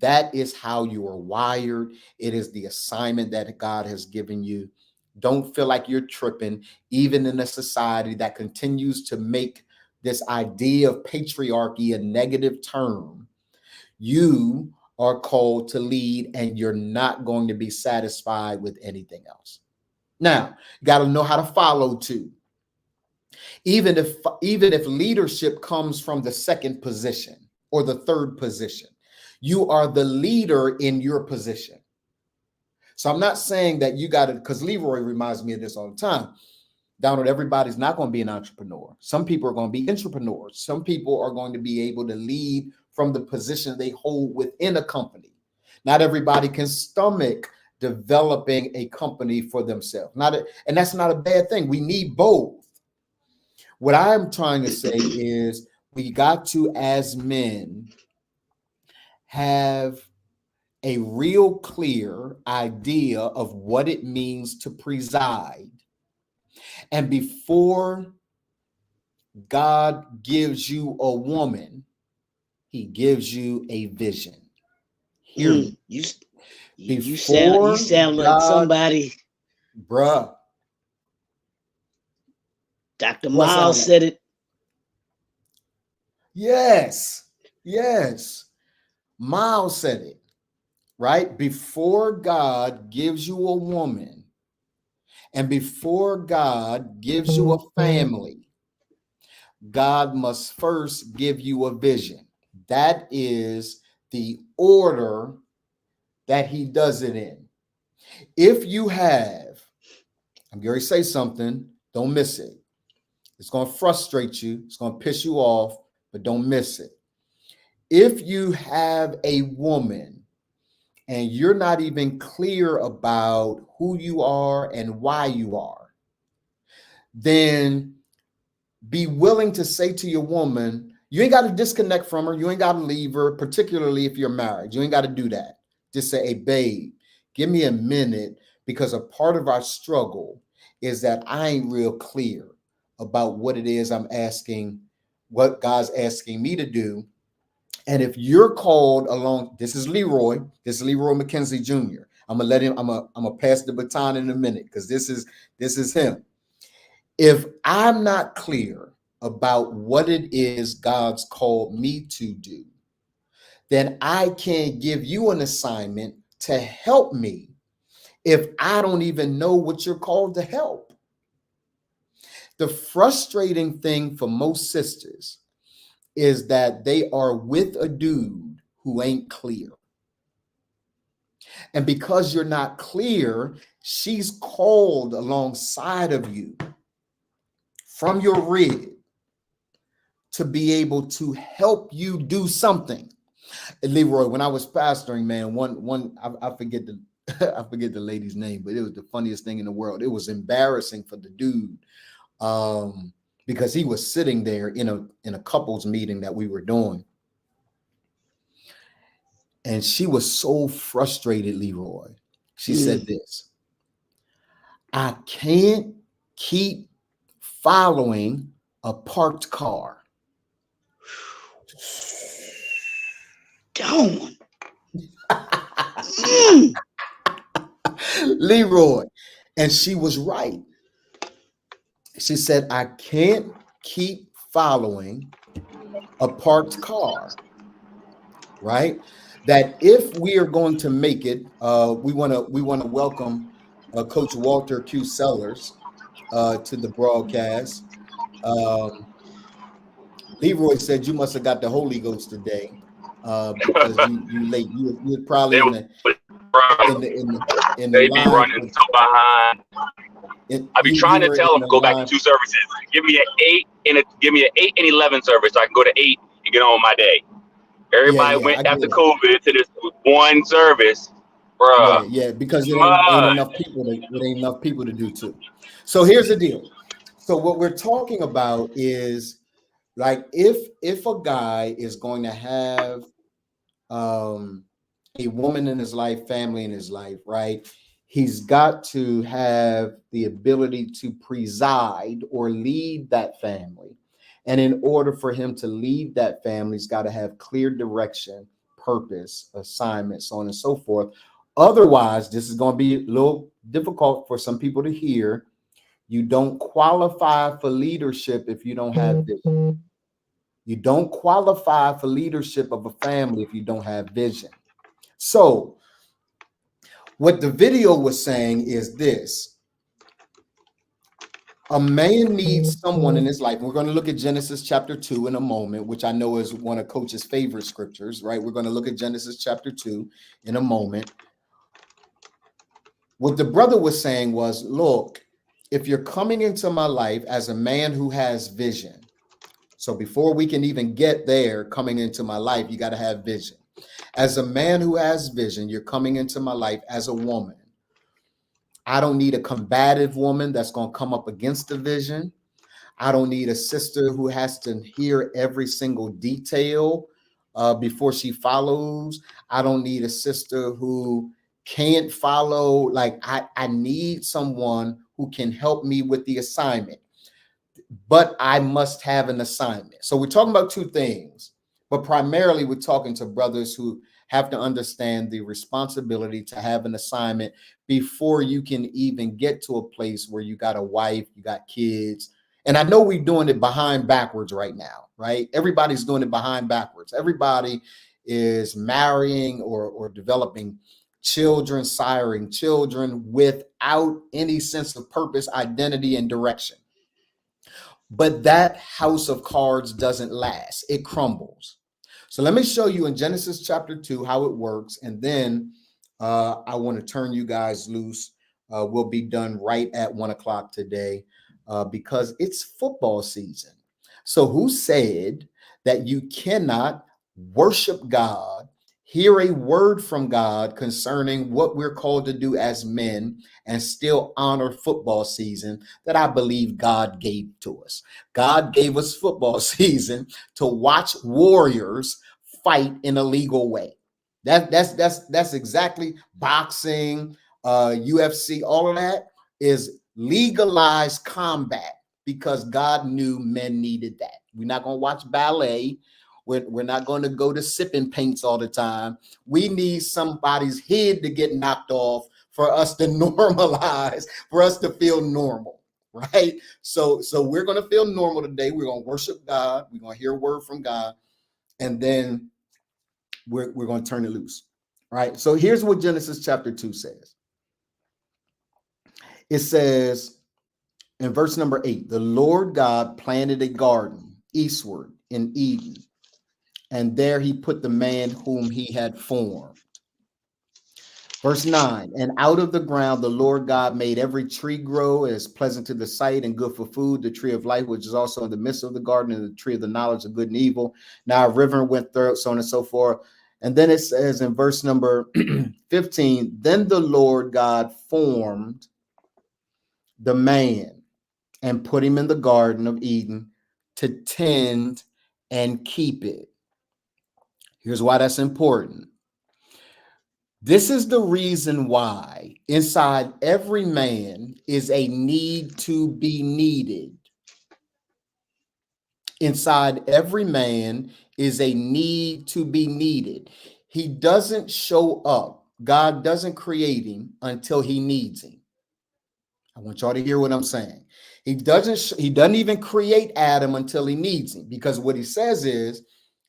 That is how you are wired. It is the assignment that God has given you. Don't feel like you're tripping, even in a society that continues to make this idea of patriarchy a negative term. You are called to lead, and you're not going to be satisfied with anything else. Now, you got to know how to follow too. Even if leadership comes from the second position or the third position, you are the leader in your position. So I'm not saying that you got to, because Leroy reminds me of this all the time. Donald, everybody's not going to be an entrepreneur. Some people are going to be entrepreneurs. Some people are going to be able to lead from the position they hold within a company. Not everybody can stomach developing a company for themselves. And that's not a bad thing. We need both. What I'm trying to say is we got to, as men, have a real clear idea of what it means to preside. And before God gives you a woman, he gives you a vision. Hear me. You sound like somebody. Bruh. Dr. Miles said it. Yes. Miles said it, right? Before God gives you a woman, and before God gives you a family, God must first give you a vision. That is the order that he does it in. If you have, I'm going to say something, don't miss it. It's going to frustrate you. It's going to piss you off, but don't miss it. If you have a woman and you're not even clear about who you are and why you are, then be willing to say to your woman, you ain't got to disconnect from her. You ain't got to leave her, particularly if you're married. You ain't got to do that. Just say, hey, babe, give me a minute, because a part of our struggle is that I ain't real clear about what it is I'm asking, what God's asking me to do. And if you're called along, this is Leroy McKenzie Jr. I'm gonna let him, I'm gonna pass the baton in a minute, because this is him. If I'm not clear about what it is God's called me to do, then I can't give you an assignment to help me if I don't even know what you're called to help. The frustrating thing for most sisters is that they are with a dude who ain't clear. And because you're not clear, she's called alongside of you from your rib to be able to help you do something. And Leroy, when I was pastoring, man, I forget the I forget the lady's name, but it was the funniest thing in the world. It was embarrassing for the dude, because he was sitting there in a couples meeting that we were doing. And she was so frustrated, Leroy. She said this: I can't keep following a parked car. Don't. Leroy. And she was right. She said, I can't keep following a parked car, right? That if we are going to make it, we want to welcome Coach Walter Q. Sellers to the broadcast. Leroy said you must have got the Holy Ghost today, because you late. You're probably in the they line. Be running so behind. I be trying to tell them go back to 2 services. Give me an 8 and 11 service so I can go to 8 and get on with my day. Everybody went after COVID to this one service, bro. Yeah, because it ain't enough people. It ain't enough people to do too. So here's the deal. So what we're talking about is, like, if a guy is going to have a woman in his life, family in his life, right? He's got to have the ability to preside or lead that family. And in order for him to lead that family, he's got to have clear direction, purpose, assignment, so on and so forth. Otherwise, this is going to be a little difficult for some people to hear. You don't qualify for leadership if you don't have vision. You don't qualify for leadership of a family if you don't have vision. So what the video was saying is this: a man needs someone in his life. We're going to look at Genesis chapter 2 in a moment, which I know is one of Coach's favorite scriptures, right? We're going to look at Genesis chapter 2 in a moment. What the brother was saying was, look, if you're coming into my life as a man who has vision, so before we can even get there, coming into my life, you got to have vision. As a man who has vision, you're coming into my life as a woman. I don't need a combative woman that's going to come up against the vision. I don't need a sister who has to hear every single detail before she follows. I don't need a sister who can't follow. Like, I need someone who can help me with the assignment, but I must have an assignment. So we're talking about two things, but primarily we're talking to brothers who have to understand the responsibility to have an assignment before you can even get to a place where you got a wife, you got kids. And I know we're doing it behind backwards right now, right? Everybody's doing it behind backwards. Everybody is marrying or developing children, siring children without any sense of purpose, identity, and direction. But that house of cards doesn't last. It crumbles. So let me show you in Genesis chapter 2 how it works. And then I want to turn you guys loose. We'll be done right at 1 o'clock today because it's football season. So who said that you cannot worship God, hear a word from God concerning what we're called to do as men and still honor football season that I believe God gave to us. God gave us football season to watch warriors fight in a legal way. That's exactly boxing, UFC, all of that is legalized combat because God knew men needed that. We're not going to watch ballet. We're not going to go to sipping paints all the time. We need somebody's head to get knocked off for us to normalize, for us to feel normal, right? So we're going to feel normal today. We're going to worship God. We're going to hear a word from God. And then we're going to turn it loose, right? So here's what Genesis chapter 2 says. It says in verse number 8, the Lord God planted a garden eastward in Eden, and there he put the man whom he had formed. Verse 9, and out of the ground the Lord God made every tree grow as pleasant to the sight and good for food, the tree of life, which is also in the midst of the garden, and the tree of the knowledge of good and evil. Now a river went through, so on and so forth. And then it says in verse number 15, then the Lord God formed the man and put him in the Garden of Eden to tend and keep it. Here's why that's important. This is the reason why inside every man is a need to be needed. Inside every man is a need to be needed. He doesn't show up. God doesn't create him until he needs him. I want y'all to hear what I'm saying. He doesn't even create Adam until he needs him, because what he says is,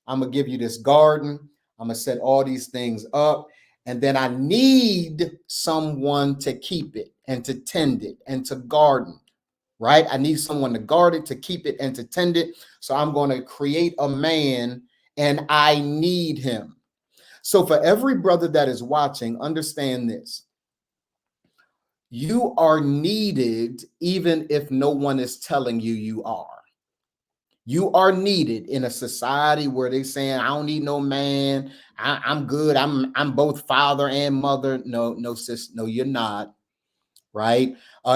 I'm going to give you this garden. I'm going to set all these things up. And then I need someone to keep it and to tend it and to garden, right? I need someone to guard it, to keep it and to tend it. So I'm going to create a man and I need him. So for every brother that is watching, understand this. You are needed even if no one is telling you you are. You are needed in a society where they're saying, I don't need no man. I'm good. I'm both father and mother. No, sis. No, you're not. Right.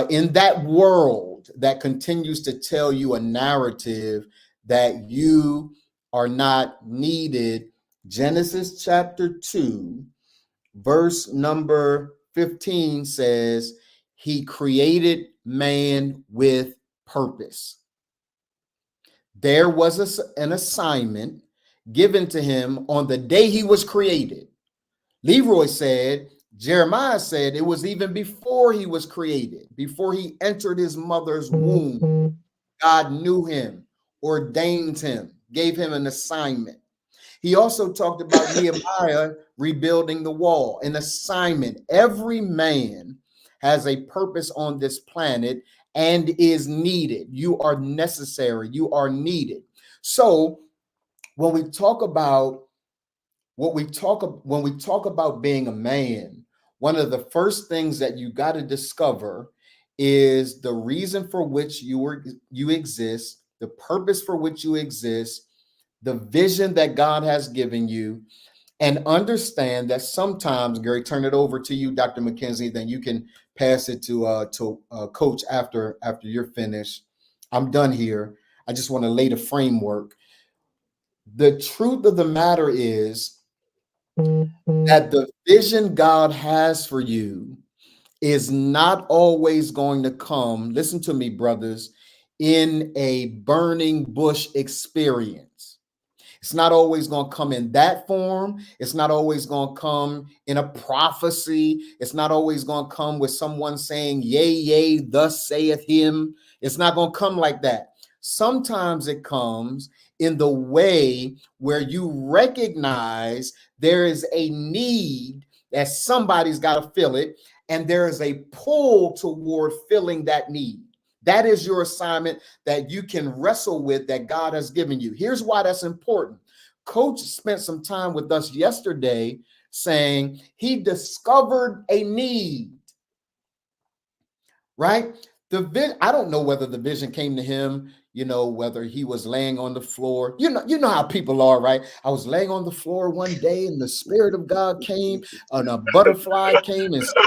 In that world that continues to tell you a narrative that you are not needed, Genesis chapter 2, verse number 15 says, he created man with purpose. There was an assignment given to him on the day he was created. Leroy said, Jeremiah said it was even before he was created, before he entered his mother's womb. God knew him, ordained him, gave him an assignment. He also talked about Nehemiah rebuilding the wall, an assignment. Every man has a purpose on this planet and is needed. You are necessary. You are needed. So when we talk about being a man, one of the first things that you got to discover is the reason for which you exist, the purpose for which you exist, the vision that God has given you, and understand that sometimes, Gary, turn it over to you, Dr. McKenzie, then you can pass it to Coach after you're finished. I'm done here. I just want to lay the framework. The truth of the matter is that the vision God has for you is not always going to come, listen to me, brothers, in a burning bush experience. It's not always going to come in that form. It's not always going to come in a prophecy. It's not always going to come with someone saying, yea, yea, thus saith him. It's not going to come like that. Sometimes it comes in the way where you recognize there is a need that somebody's got to fill it, and there is a pull toward filling that need. That is your assignment that you can wrestle with, that God has given you. Here's why that's important. Coach spent some time with us yesterday saying he discovered a need, right? I don't know whether the vision came to him, whether he was laying on the floor. You know how people are, right? I was laying on the floor one day and the Spirit of God came and a butterfly came and sat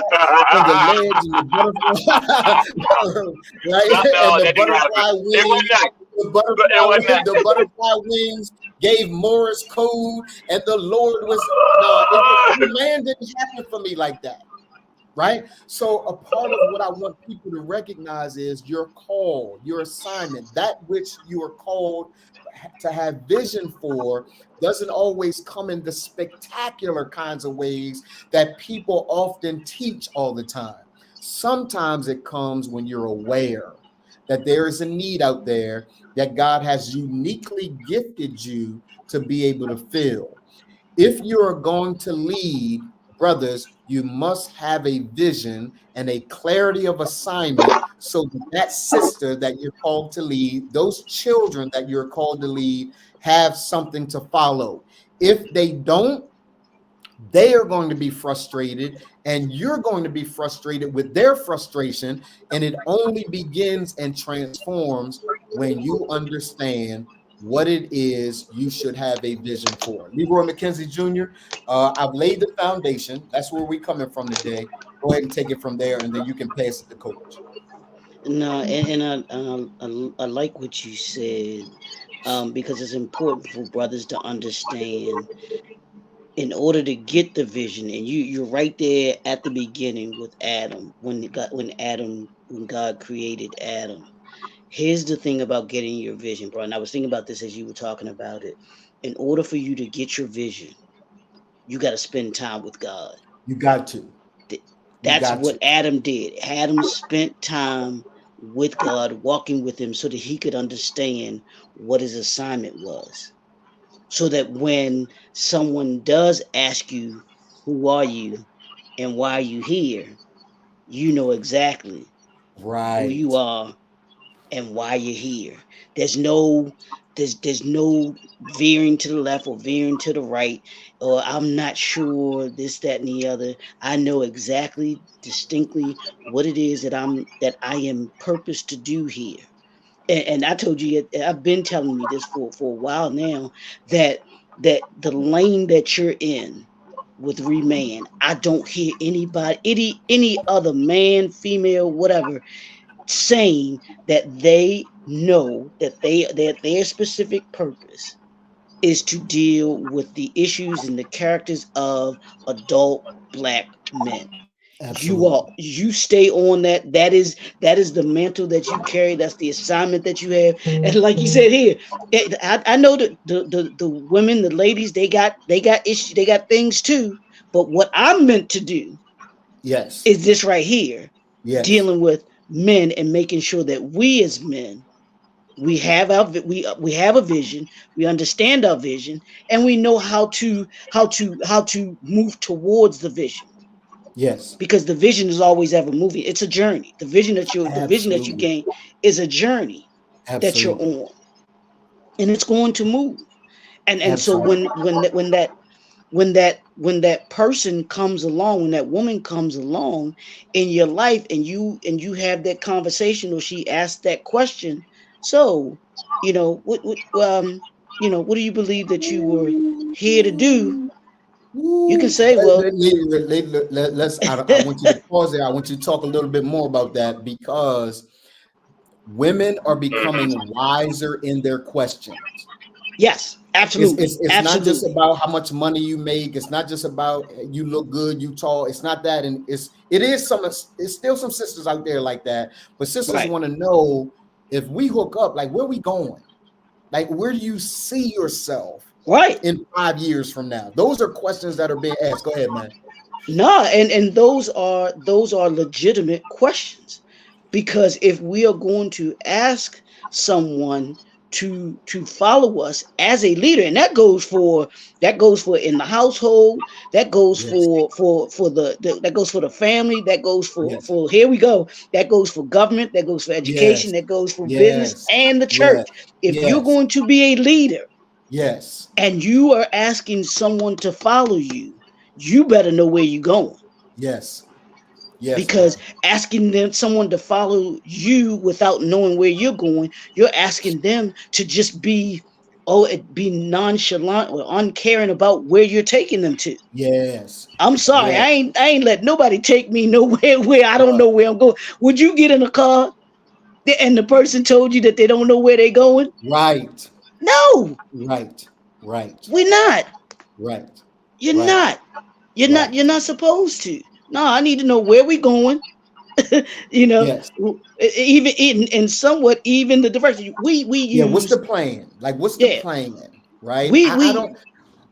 on the ledge and the butterfly, right? No, And the butterfly wings, the butterfly wings gave Morse code, and the Lord was, the man didn't happen for me like that. Right. So a part of what I want people to recognize is your call, your assignment, that which you are called to have vision for doesn't always come in the spectacular kinds of ways that people often teach all the time. Sometimes it comes when you're aware that there is a need out there that God has uniquely gifted you to be able to fill. If you're going to lead, brothers, you must have a vision and a clarity of assignment so that sister that you're called to lead, those children that you're called to lead, have something to follow. If they don't, they are going to be frustrated, and you're going to be frustrated with their frustration, and it only begins and transforms when you understand what it is you should have a vision for. Leroy McKenzie Jr., I've laid the foundation. That's where we're coming from today. Go ahead and take it from there, and then you can pass it to Coach. No, and I like what you said, because it's important for brothers to understand in order to get the vision. And you're right there at the beginning with Adam, when God created Adam. Here's the thing about getting your vision, bro. And I was thinking about this as you were talking about it. In order for you to get your vision, you got to spend time with God. You got to. That's what Adam did. Adam spent time with God, walking with him so that he could understand what his assignment was. So that when someone does ask you, who are you and why are you here, you know exactly who you are and why you're here. There's no veering to the left or veering to the right, or I'm not sure this, that, and the other. I know exactly, distinctly what it is that I am purposed to do here. And I told you, I've been telling you this for a while now, that the lane that you're in with Reman, I don't hear anybody, any other man, female, whatever, saying that they know that their specific purpose is to deal with the issues and the characters of adult Black men. Absolutely. You stay on that. That is the mantle that you carry. That's the assignment that you have. And like you said here, I know that the women, the ladies, they got issues, they got things too. But what I'm meant to do, is this right here, dealing with men and making sure that we as men, we have a vision, we understand our vision, and we know how to move towards the vision. Yes, because the vision is always ever moving. It's a journey. The vision that you gain is a journey that you're on, and it's going to move. And so when that person comes along, when that woman comes along in your life, and you have that conversation, or she asks that question, so what do you believe that you were here to do? You can say, well, let's. I want you to pause there. I want you to talk a little bit more about that, because women are becoming wiser in their questions. Yes, absolutely. It's not just about how much money you make. It's not just about you look good, you tall. It's not that, and it's still some sisters out there like that. But sisters want to know, if we hook up, like, where we going? Like, where do you see yourself? In 5 years from now? Those are questions that are being asked. Go ahead, man. No, and those are legitimate questions, because if we are going to ask someone to follow us as a leader, and that goes for in the household, that goes for that goes for the family, that goes for here we go, that goes for government, that goes for education, that goes for business and the church. If you're going to be a leader, and you are asking someone to follow you, you better know where you're going. Yes, because ma'am. asking someone to follow you without knowing where you're going, you're asking them to just be nonchalant or uncaring about where you're taking them to. Yes. I'm sorry, Yes. I ain't let nobody take me nowhere where I don't Uh, know where I'm going. Would you get in a car and the person told you that they don't know where they're going? right. No, Right. Right. we're not. Right. You're Right. not. You're not. Right. You're not supposed to. No, I need to know where we're going. You know, Yes. even in somewhat even the direction we Yeah. What's use. the plan? Like, what's the Yeah, plan? Right. I we don't.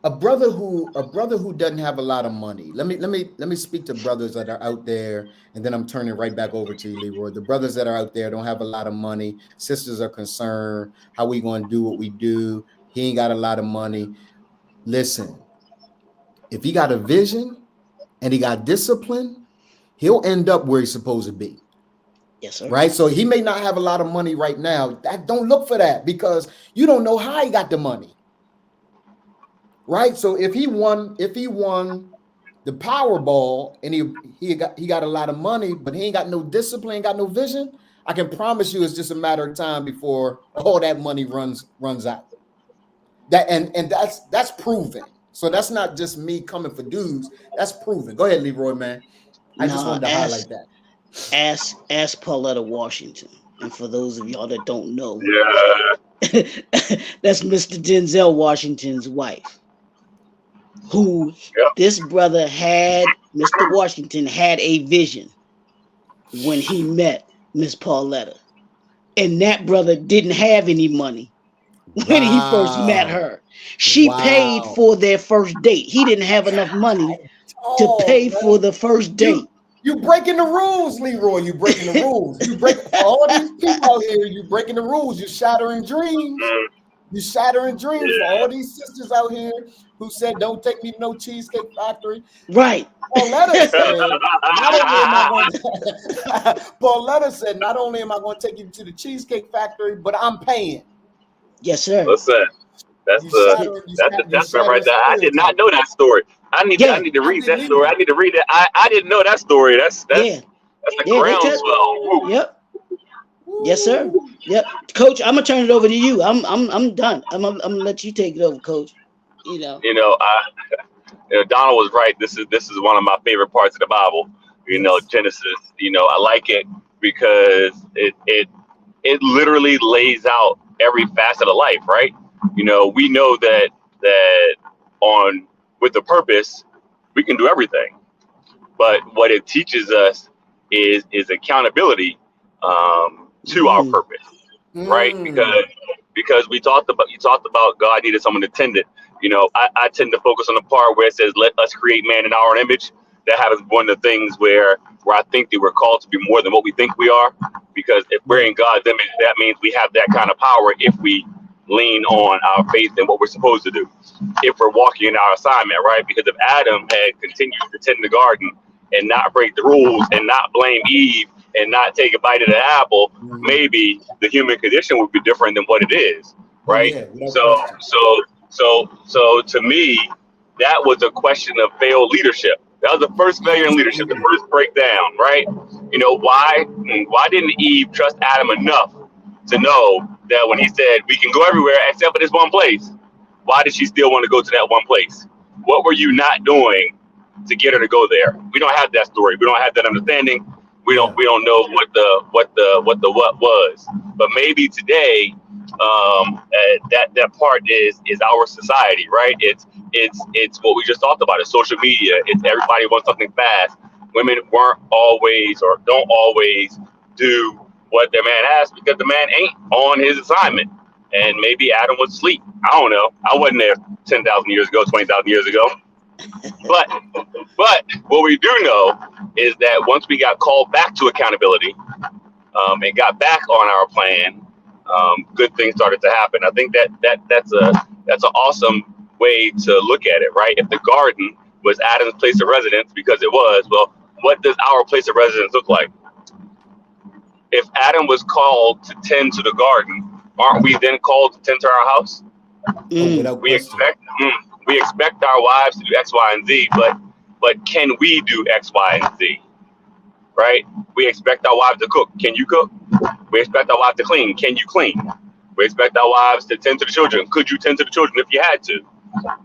A brother who doesn't have a lot of money. Let me speak to brothers that are out there, and then I'm turning right back over to you, Leroy. The brothers that are out there don't have a lot of money. Sisters are concerned. How we going to do what we do? He ain't got a lot of money. Listen, if he got a vision and he got discipline, he'll end up where he's supposed to be. yes sir. Right. So he may not have a lot of money right now. Don't look for that, because you don't know how he got the money. Right. So if he won the Powerball and he got a lot of money, but he ain't got no discipline, got no vision, I can promise you it's just a matter of time before all that money runs out. That and that's proven. So that's not just me coming for dudes. That's proven. Go ahead, Leroy, man. I just Nah, wanted to highlight that. ask Pauletta Washington. And for those of y'all that don't know, Yeah. that's Mr. Denzel Washington's wife. Who Yep. this brother had, Mr. Washington had a vision when he met Miss Pauletta. And that brother didn't have any money when he first met Wow. her. She paid Wow. for their first date. He didn't have enough money to Oh pay for man. the first You date. you breaking the rules, Leroy. You breaking the rules. You break for all these people out here. You breaking the rules. You shattering dreams. Mm, You shattering dreams for yeah. all these sisters out here who said, "Don't take me to no Cheesecake Factory." Right. Pauletta said, "Not only am I going to," Pauletta said, "Not only am I going to take you to the Cheesecake Factory, but I'm paying." Yes, sir. Listen, that's You the shattering. that's the You testament right shattering there. I did not stereotypes. know that story. I need Yeah, to I read that didn't story. I either. need to read that. I didn't know that story. That's yeah, the yeah. They tell. groundswell. Woo. Yep. Yes, sir. Woo. Yep. Coach, I'm gonna turn it over to you. I'm done. I'm gonna let you take it over, Coach. You know. You know, Donald was right. This is one of my favorite parts of the Bible. You know, Yes. Genesis. You know, I like it because it literally lays out every facet of life, right? You know, we know that on with the purpose, we can do everything. But what it teaches us is accountability to our Mm, purpose, right? Mm. Because you talked about God needed someone to tend it. You know, I tend to focus on the part where it says, "Let us create man in our image." That happens one of the things where I think that we're called to be more than what we think we are. Because if we're Yeah. in God's image, that means we have that kind of power if we lean on our faith and what we're supposed to do. If we're walking in our assignment, right? Because if Adam had continued to tend the garden and not break the rules and not blame Eve and not take a bite of the apple, Mhm. maybe the human condition would be different than what it is, Oh right? yeah, without So, question. so to me, that was a question of failed leadership. That was the first failure in leadership, the Absolutely. first breakdown, right? You know, why didn't Eve trust Adam enough to know that when he said we can go everywhere except for this one place, why did she still want to go to that one place? What were you not doing to get her to go there? We don't have that story. We don't have that understanding. Yeah. We don't know what was. But maybe today, that part is our society, right? It's what we just talked about. It's social media. It's everybody wants something fast. Women weren't always or don't always do what their man asks because the man ain't on his assignment. And maybe Adam was asleep. I don't know. I wasn't there 10,000 years ago, 20,000 years ago. But what we do know is that once we got called back to accountability and got back on our plan, good things started to happen. I think that's an awesome way to look at it, right? If the garden was Adam's place of residence, because it was, well, what does our place of residence look like? If Adam was called to tend to the garden, aren't we then called to tend to our house? Oh, mm, without We question. expect our wives to do X, Y, and Z, but can we do X, Y, and Z? right? We expect our wives to cook. Can you cook? We expect our wives to clean. Can you clean? We expect our wives to tend to the children. Could you tend to the children if you had to?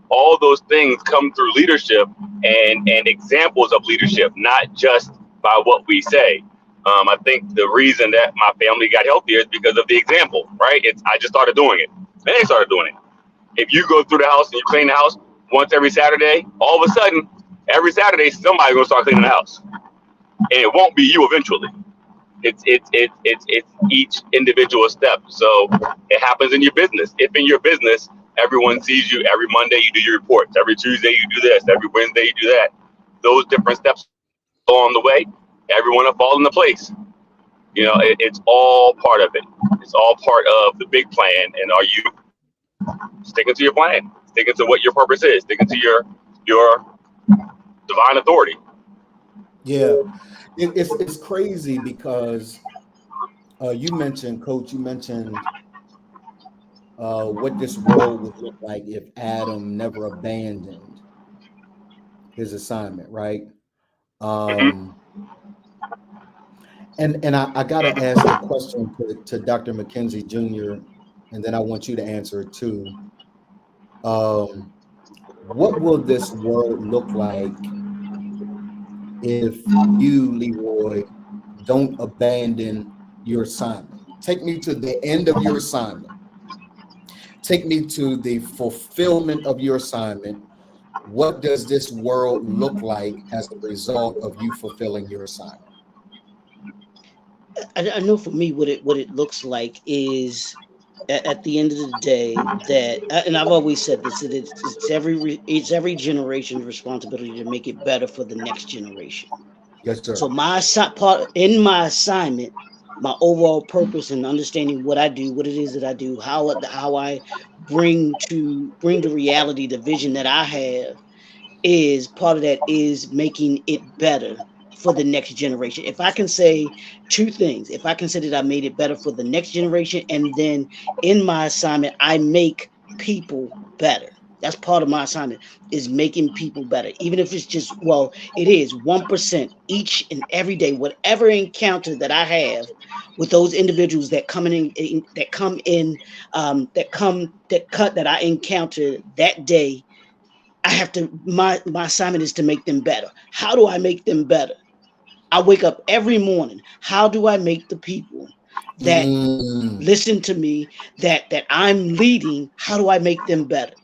All those things come through leadership and examples of leadership, not just by what we say. I think the reason that my family got healthier is because of the example, right? I just started doing it. Then they started doing it. If you go through the house and you clean the house once every Saturday, all of a sudden, every Saturday, somebody's gonna start cleaning the house. And it won't be you eventually. It's each individual step. So it happens in your business. If in your business, everyone sees you every Monday, you do your reports. Every Tuesday, you do this. Every Wednesday, you do that. Those different steps along the way, everyone will fall into place. You know, it's all part of it. It's all part of the big plan. And are you sticking to your plan? Sticking to what your purpose is? Sticking to your divine authority? Yeah, it's crazy because you mentioned, Coach, what this world would look like if Adam never abandoned his assignment, right? And I gotta ask the question to Dr. McKenzie Jr., and then I want you to answer it too. What will this world look like if you, Leroy, don't abandon your assignment? Take me to the end of your assignment. Take me to the fulfillment of your assignment. What does this world look like as a result of you fulfilling your assignment? I know for me what it looks like is at the end of the day that, and I've always said this, that it's every generation's responsibility to make it better for the next generation. Yes, sir. So my part in my assignment, my overall purpose and understanding what I do, what it is that I do, how I bring the reality, the vision that I have, is part of that is making it better for the next generation. If I can say two things, if I can say that I made it better for the next generation, and then in my assignment, I make people better. That's part of my assignment, is making people better. Even if it's just, well, it is 1% each and every day, whatever encounter that I have with those individuals that I encounter that day, I have to, my assignment is to make them better. How do I make them better? I wake up every morning. How do I make the people that listen to me, that I'm leading, how do I make them better?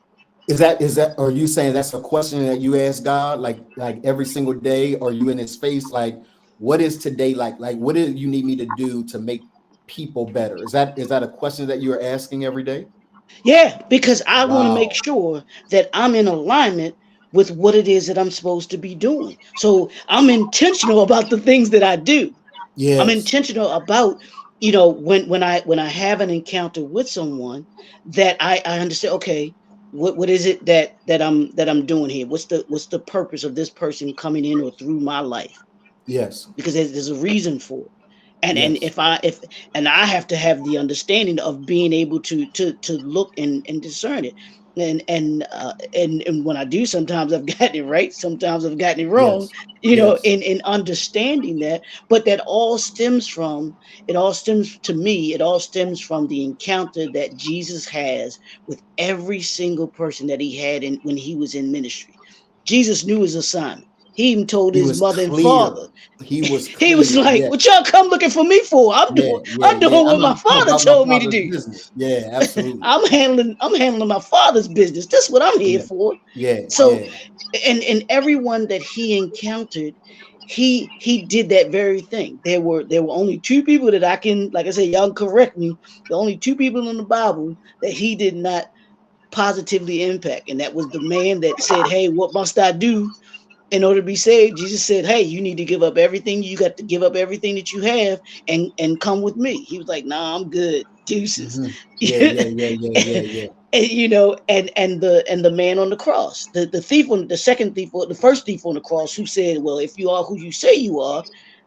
Is that, are you saying that's a question that you ask God, like every single day? Are you in his face? Like, what is today like? Like, what do you need me to do to make people better? Is that a question that you're asking every day? Yeah, because I want to make sure that I'm in alignment with what it is that I'm supposed to be doing. So I'm intentional about the things that I do. Yes. I'm intentional about, when I have an encounter with someone, that I understand, okay, what is it that I'm doing here? What's the purpose of this person coming in or through my life? Yes. Because there's a reason for it. And yes. and I have to have the understanding of being able to look and discern it. And when I do, sometimes I've gotten it right, sometimes I've gotten it wrong, yes. in understanding that. But that all stems from the encounter that Jesus has with every single person that he had when he was in ministry. Jesus knew his assignment. He even told his mother and father. He was like, yeah. What y'all come looking for me for? I'm doing what my father told me to do. Business. Yeah, absolutely. I'm handling my father's business. That's what I'm here for. Yeah. So, and everyone that he encountered, he did that very thing. There were only two people that I can, like I said, y'all can correct me. The only two people in the Bible that he did not positively impact, and that was the man that said, "Hey, what must I do in order to be saved?" Jesus said, "Hey, you need to give up everything. You got to give up everything that you have and come with me." He was like, "Nah, I'm good. Deuces." Mm-hmm. Yeah. And the man on the cross, the first thief on the cross, who said, "Well, if you are who you say you are,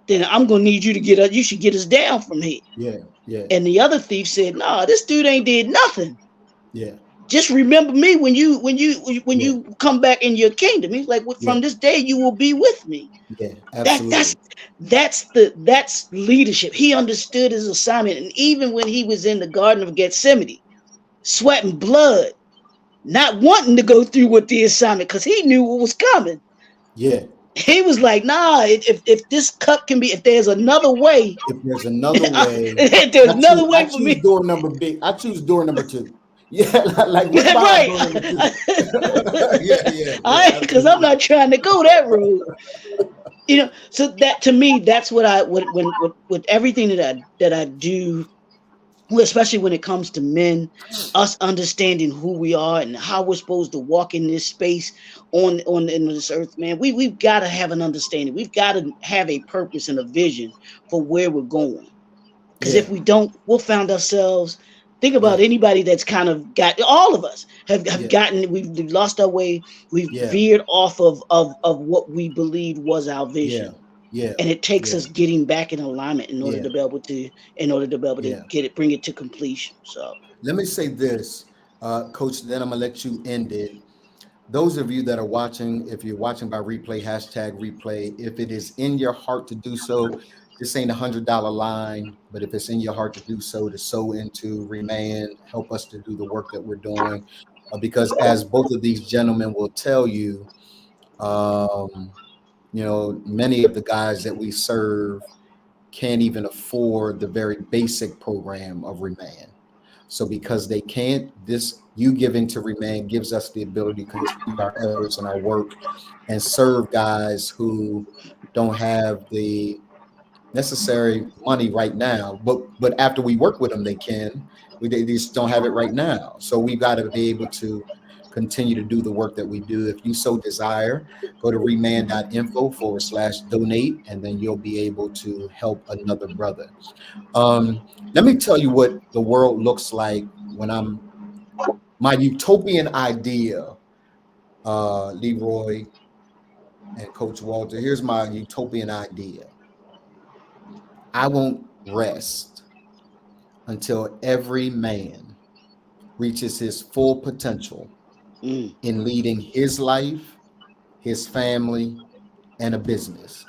then I'm gonna need you to get us. You should get us down from here." Yeah. And the other thief said, "Nah, this dude ain't did nothing." Yeah. just remember me when you come back in your kingdom. He's like, from this day you will be with me. Yeah, absolutely. That's leadership. He understood his assignment, and even when he was in the Garden of Gethsemane, sweating blood, not wanting to go through with the assignment because he knew what was coming. Yeah. He was like, nah, if this cup can be, if there's another way. If there's another way. If there's another way for me. I choose door number 2. Yeah, like right. yeah. Because I'm not trying to go that road. You know, so that to me, that's what I would with everything that I do, especially when it comes to men, us understanding who we are and how we're supposed to walk in this space on this earth, man. We've got to have an understanding. We've got to have a purpose and a vision for where we're going. Because if we don't, we'll find ourselves. Think about anybody that's kind of got, all of us have gotten, we've lost our way. We've veered off of what we believed was our vision. Yeah. And it takes us getting back in alignment in order to be able to, get it, bring it to completion. So let me say this, Coach, then I'm gonna let you end it. Those of you that are watching, if you're watching by replay, #replay, if it is in your heart to do so, this ain't $100 line, but if it's in your heart to do so, to sow into Remand, help us to do the work that we're doing. Because as both of these gentlemen will tell you, you know, many of the guys that we serve can't even afford the very basic program of Remand. So because they can't, you giving to Remand gives us the ability to continue our efforts and our work and serve guys who don't have the necessary money right now, but after we work with them, they can. They just don't have it right now. So we've got to be able to continue to do the work that we do. If you so desire, go to remand.info/donate, and then you'll be able to help another brother. Let me tell you what the world looks like when my utopian idea, Leroy and Coach Walter. Here's my utopian idea. I won't rest until every man reaches his full potential in leading his life, his family, and a business.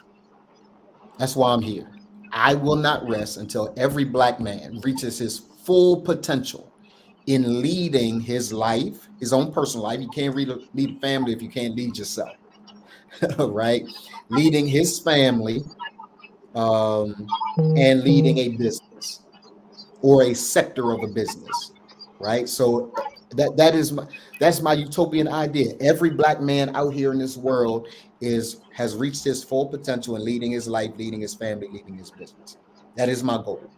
That's why I'm here. I will not rest until every Black man reaches his full potential in leading his life, his own personal life. You can't lead a family if you can't lead yourself, right? Leading his family, and leading a business or a sector of a business, right? So that's my utopian idea. Every Black man out here in this world has reached his full potential in leading his life, leading his family, leading his business. That is my goal,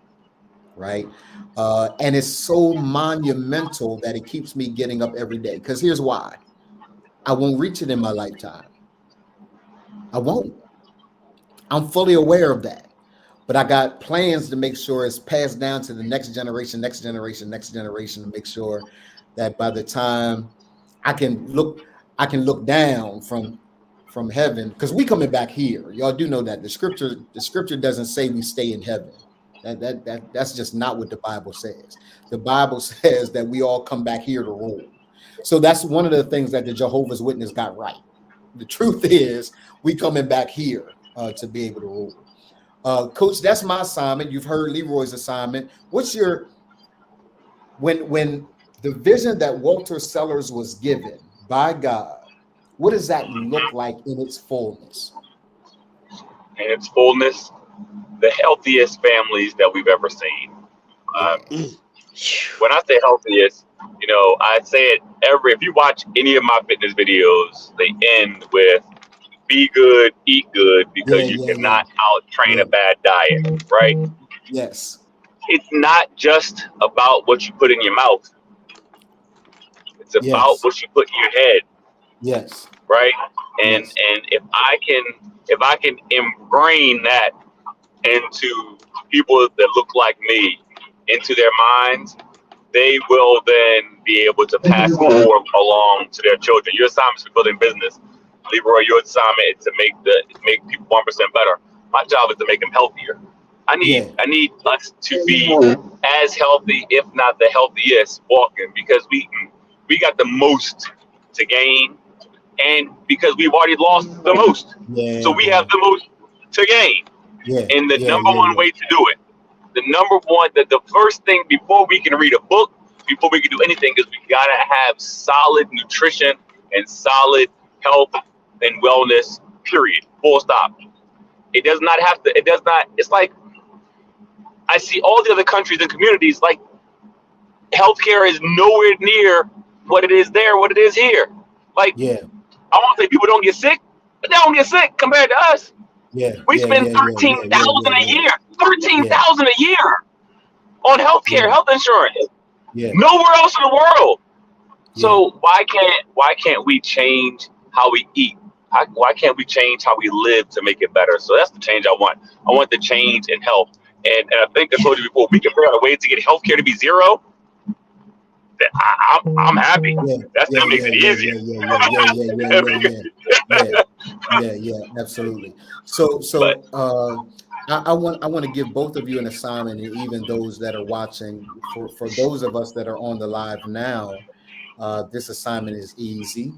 right? And it's so monumental that it keeps me getting up every day. Because here's why: I won't reach it in my lifetime. I won't. I'm fully aware of that, but I got plans to make sure it's passed down to the next generation, to make sure that by the time I can look down from heaven, because we coming back here. Y'all do know that the scripture doesn't say we stay in heaven. That's just not what the Bible says. The Bible says that we all come back here to rule. So that's one of the things that the Jehovah's Witness got right. The truth is we coming back here to be able to rule. Coach, that's my assignment. You've heard Leroy's assignment. What's your, when the vision that Walter Sellers was given by God, what does that look like in its fullness? In its fullness, the healthiest families that we've ever seen. When I say healthiest, you know, I say it if you watch any of my fitness videos, they end with be good, eat good, because you cannot out-train a bad diet, right? Yes. It's not just about what you put in your mouth. It's about what you put in your head. Yes. Right? And if I can ingrain that into people that look like me, into their minds, they will then be able to pass more along to their children. Your assignment is to building business. Leroy, your assignment is to make people 1% better. My job is to make them healthier. I need us to be as healthy, if not the healthiest, walking, because we we got the most to gain, and because we've already lost the most, so we have the most to gain. And the number one way to do it, the first thing before we can read a book, before we can do anything, is we gotta have solid nutrition and solid health and wellness. Period. Full stop. It does not have to. It does not. It's like I see all the other countries and communities, like healthcare is nowhere near what it is there, what it is here. Like, I won't say people don't get sick, but they don't get sick compared to us. We spend $13,000 a year, $13,000 a year on healthcare, health insurance. Nowhere else in the world. So why can't we change how we eat? Why can't we change how we live to make it better? So that's the change I want. I want the change in health. And I think I told you before, we can figure out a way to get healthcare to be zero. I'm happy. That makes it easier. Absolutely. So I want to give both of you an assignment, and even those that are watching. For those of us that are on the live now, this assignment is easy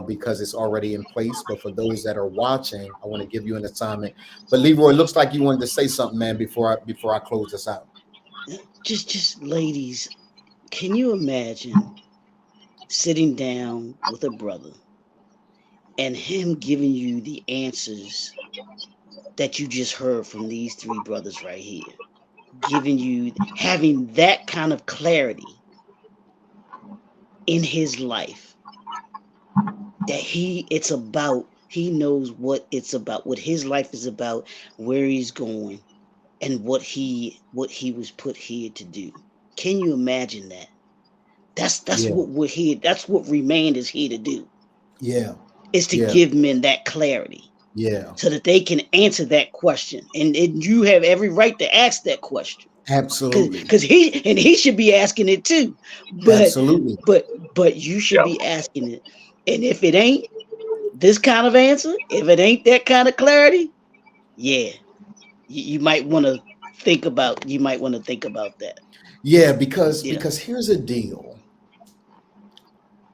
because it's already in place. But for those that are watching, I want to give you an assignment. But Leroy, it looks like you wanted to say something, man, before I close this out. Just ladies, can you imagine sitting down with a brother and him giving you the answers that you just heard from these three brothers right here, having that kind of clarity in his life, that he knows what it's about, what his life is about, where he's going, and what he was put here to do. Can you imagine that? That's what we're here. That's what Remained is here to do. Is to give men that clarity. So that they can answer that question. And you have every right to ask that question. Absolutely. Because he should be asking it too. But, absolutely. But you should be asking it. And if it ain't this kind of answer, if it ain't that kind of clarity, you might want to think about that. Because here's the deal.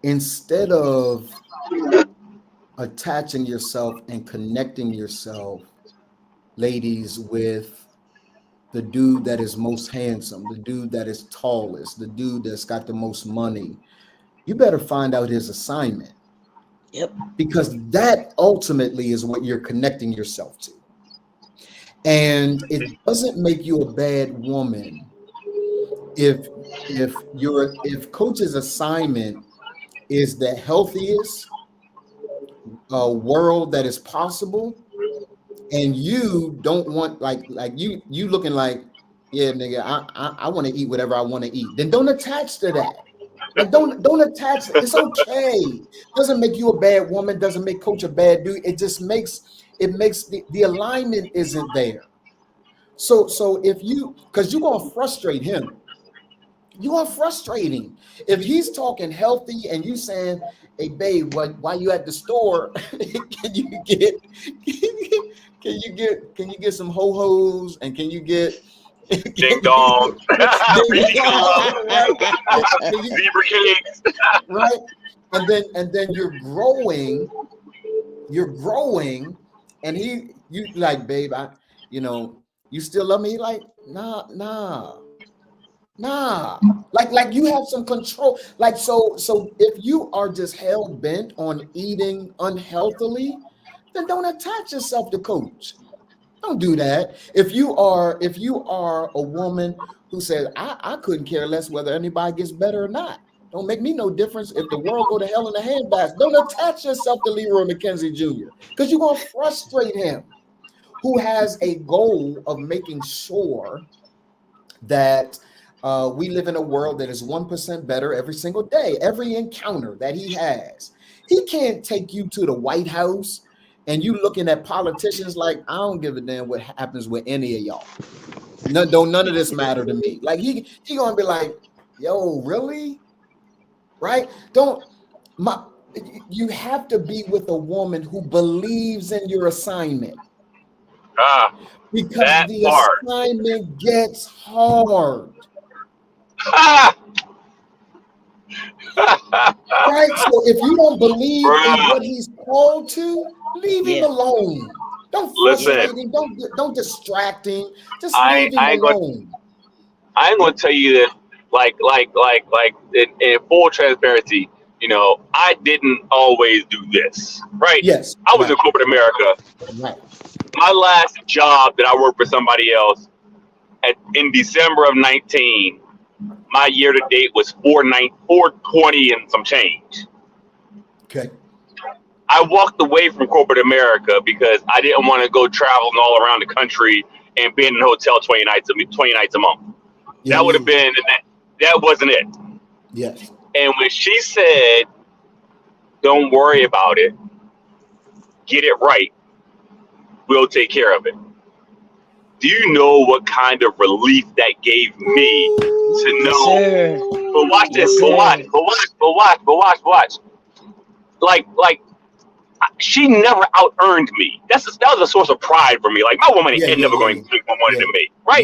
Instead of attaching yourself and connecting yourself, ladies, with the dude that is most handsome, the dude that is tallest, the dude that's got the most money, you better find out his assignment. Because that ultimately is what you're connecting yourself to. And it doesn't make you a bad woman if Coach's assignment is the healthiest world that is possible, and you don't want like you looking like, yeah, nigga, I want to eat whatever I want to eat. Then don't attach to that. Like don't attach. It's okay. Doesn't make you a bad woman. Doesn't make Coach a bad dude. It just makes the alignment isn't there. So if because you're gonna frustrate him. You are frustrating. If he's talking healthy and you saying, "Hey, babe, why you at the store? Can you get some ho-hos and can you get ding dong, zebra cakes, right?" And then you're growing, and you like, "Babe, you still love me?" Like, nah. Like you have some control. Like so if you are just hell bent on eating unhealthily, then don't attach yourself to Coach. Don't do that. If you are a woman who says, I couldn't care less whether anybody gets better or not. Don't make me no difference if the world go to hell in a handbasket. Don't attach yourself to Leroy McKenzie Jr. because you're gonna frustrate him, who has a goal of making sure that we live in a world that is 1% better every single day. Every encounter that he has, he can't take you to the White House and you looking at politicians like, I don't give a damn what happens with any of y'all. None of this matter to me. Like he gonna be like, yo, really? Right? You have to be with a woman who believes in your assignment. Because the assignment gets hard. Right. So if you don't believe in what he's called to, leave him alone. Don't frustrate him. Don't distract him. Just leave him alone. I ain't gonna tell you that, like in full transparency. You know, I didn't always do this, right? Yes. I was in corporate America. Right. My last job that I worked for somebody else in December of 19, my year to date was 420 and some change. Okay. I walked away from corporate America because I didn't want to go traveling all around the country and being in a hotel 20 nights a month. Yeah, that would have been, that wasn't it. Yes. And when she said, don't worry about it, get it right, we'll take care of it. Do you know what kind of relief that gave me to know? Yes, but watch this, yes, but watch. Like, she never out-earned me. That was a source of pride for me. Like, my woman ain't never going to make more money than me, right?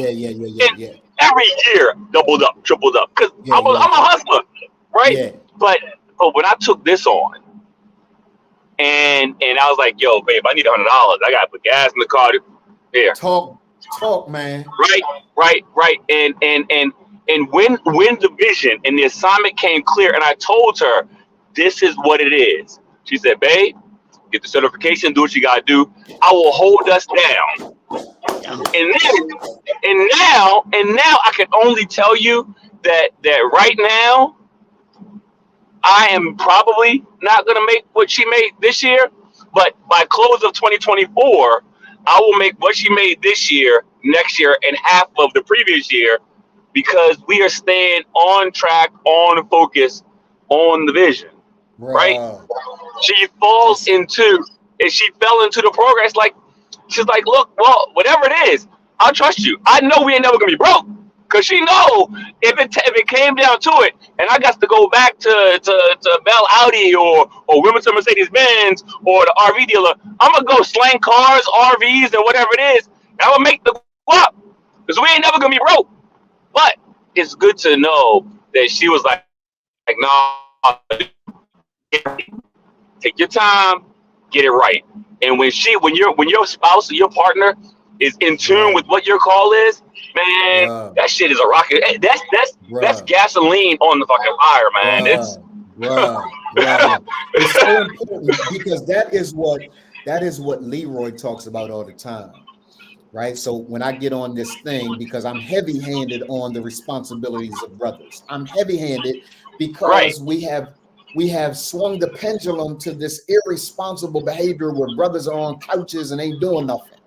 Yeah. Every year, doubled up, tripled up, because I'm a hustler, right? Yeah. But when I took this on, and I was like, yo, babe, I need $100. I got to put gas in the car. Here. Talk, man. Right. And when the vision and the assignment came clear, and I told her, this is what it is. She said, babe, get the certification, do what you gotta do. I will hold us down. And now I can only tell you that right now, I am probably not gonna make what she made this year, but by close of 2024, I will make what she made this year, next year, and half of the previous year, because we are staying on track, on focus, on the vision. Right? She falls into, and she fell into the program. It's like, she's like, look, well, whatever it is, I'll trust you. I know we ain't never gonna be broke, cause she know if it came down to it, and I got to go back to Bell Audi or Wilmington Mercedes Benz or the RV dealer, I'm gonna go slang cars, RVs, and whatever it is, and I'm gonna make the go up, cause we ain't never gonna be broke. But it's good to know that she was like, no. Take your time, get it right. And when your spouse or your partner is in tune with what your call is, man, that shit is a rocket. That's gasoline on the fucking fire, man. It's so important because that is what Leroy talks about all the time. Right. So when I get on this thing, because I'm heavy-handed on the responsibilities of brothers, I'm heavy-handed because we have swung the pendulum to this irresponsible behavior where brothers are on couches and ain't doing nothing.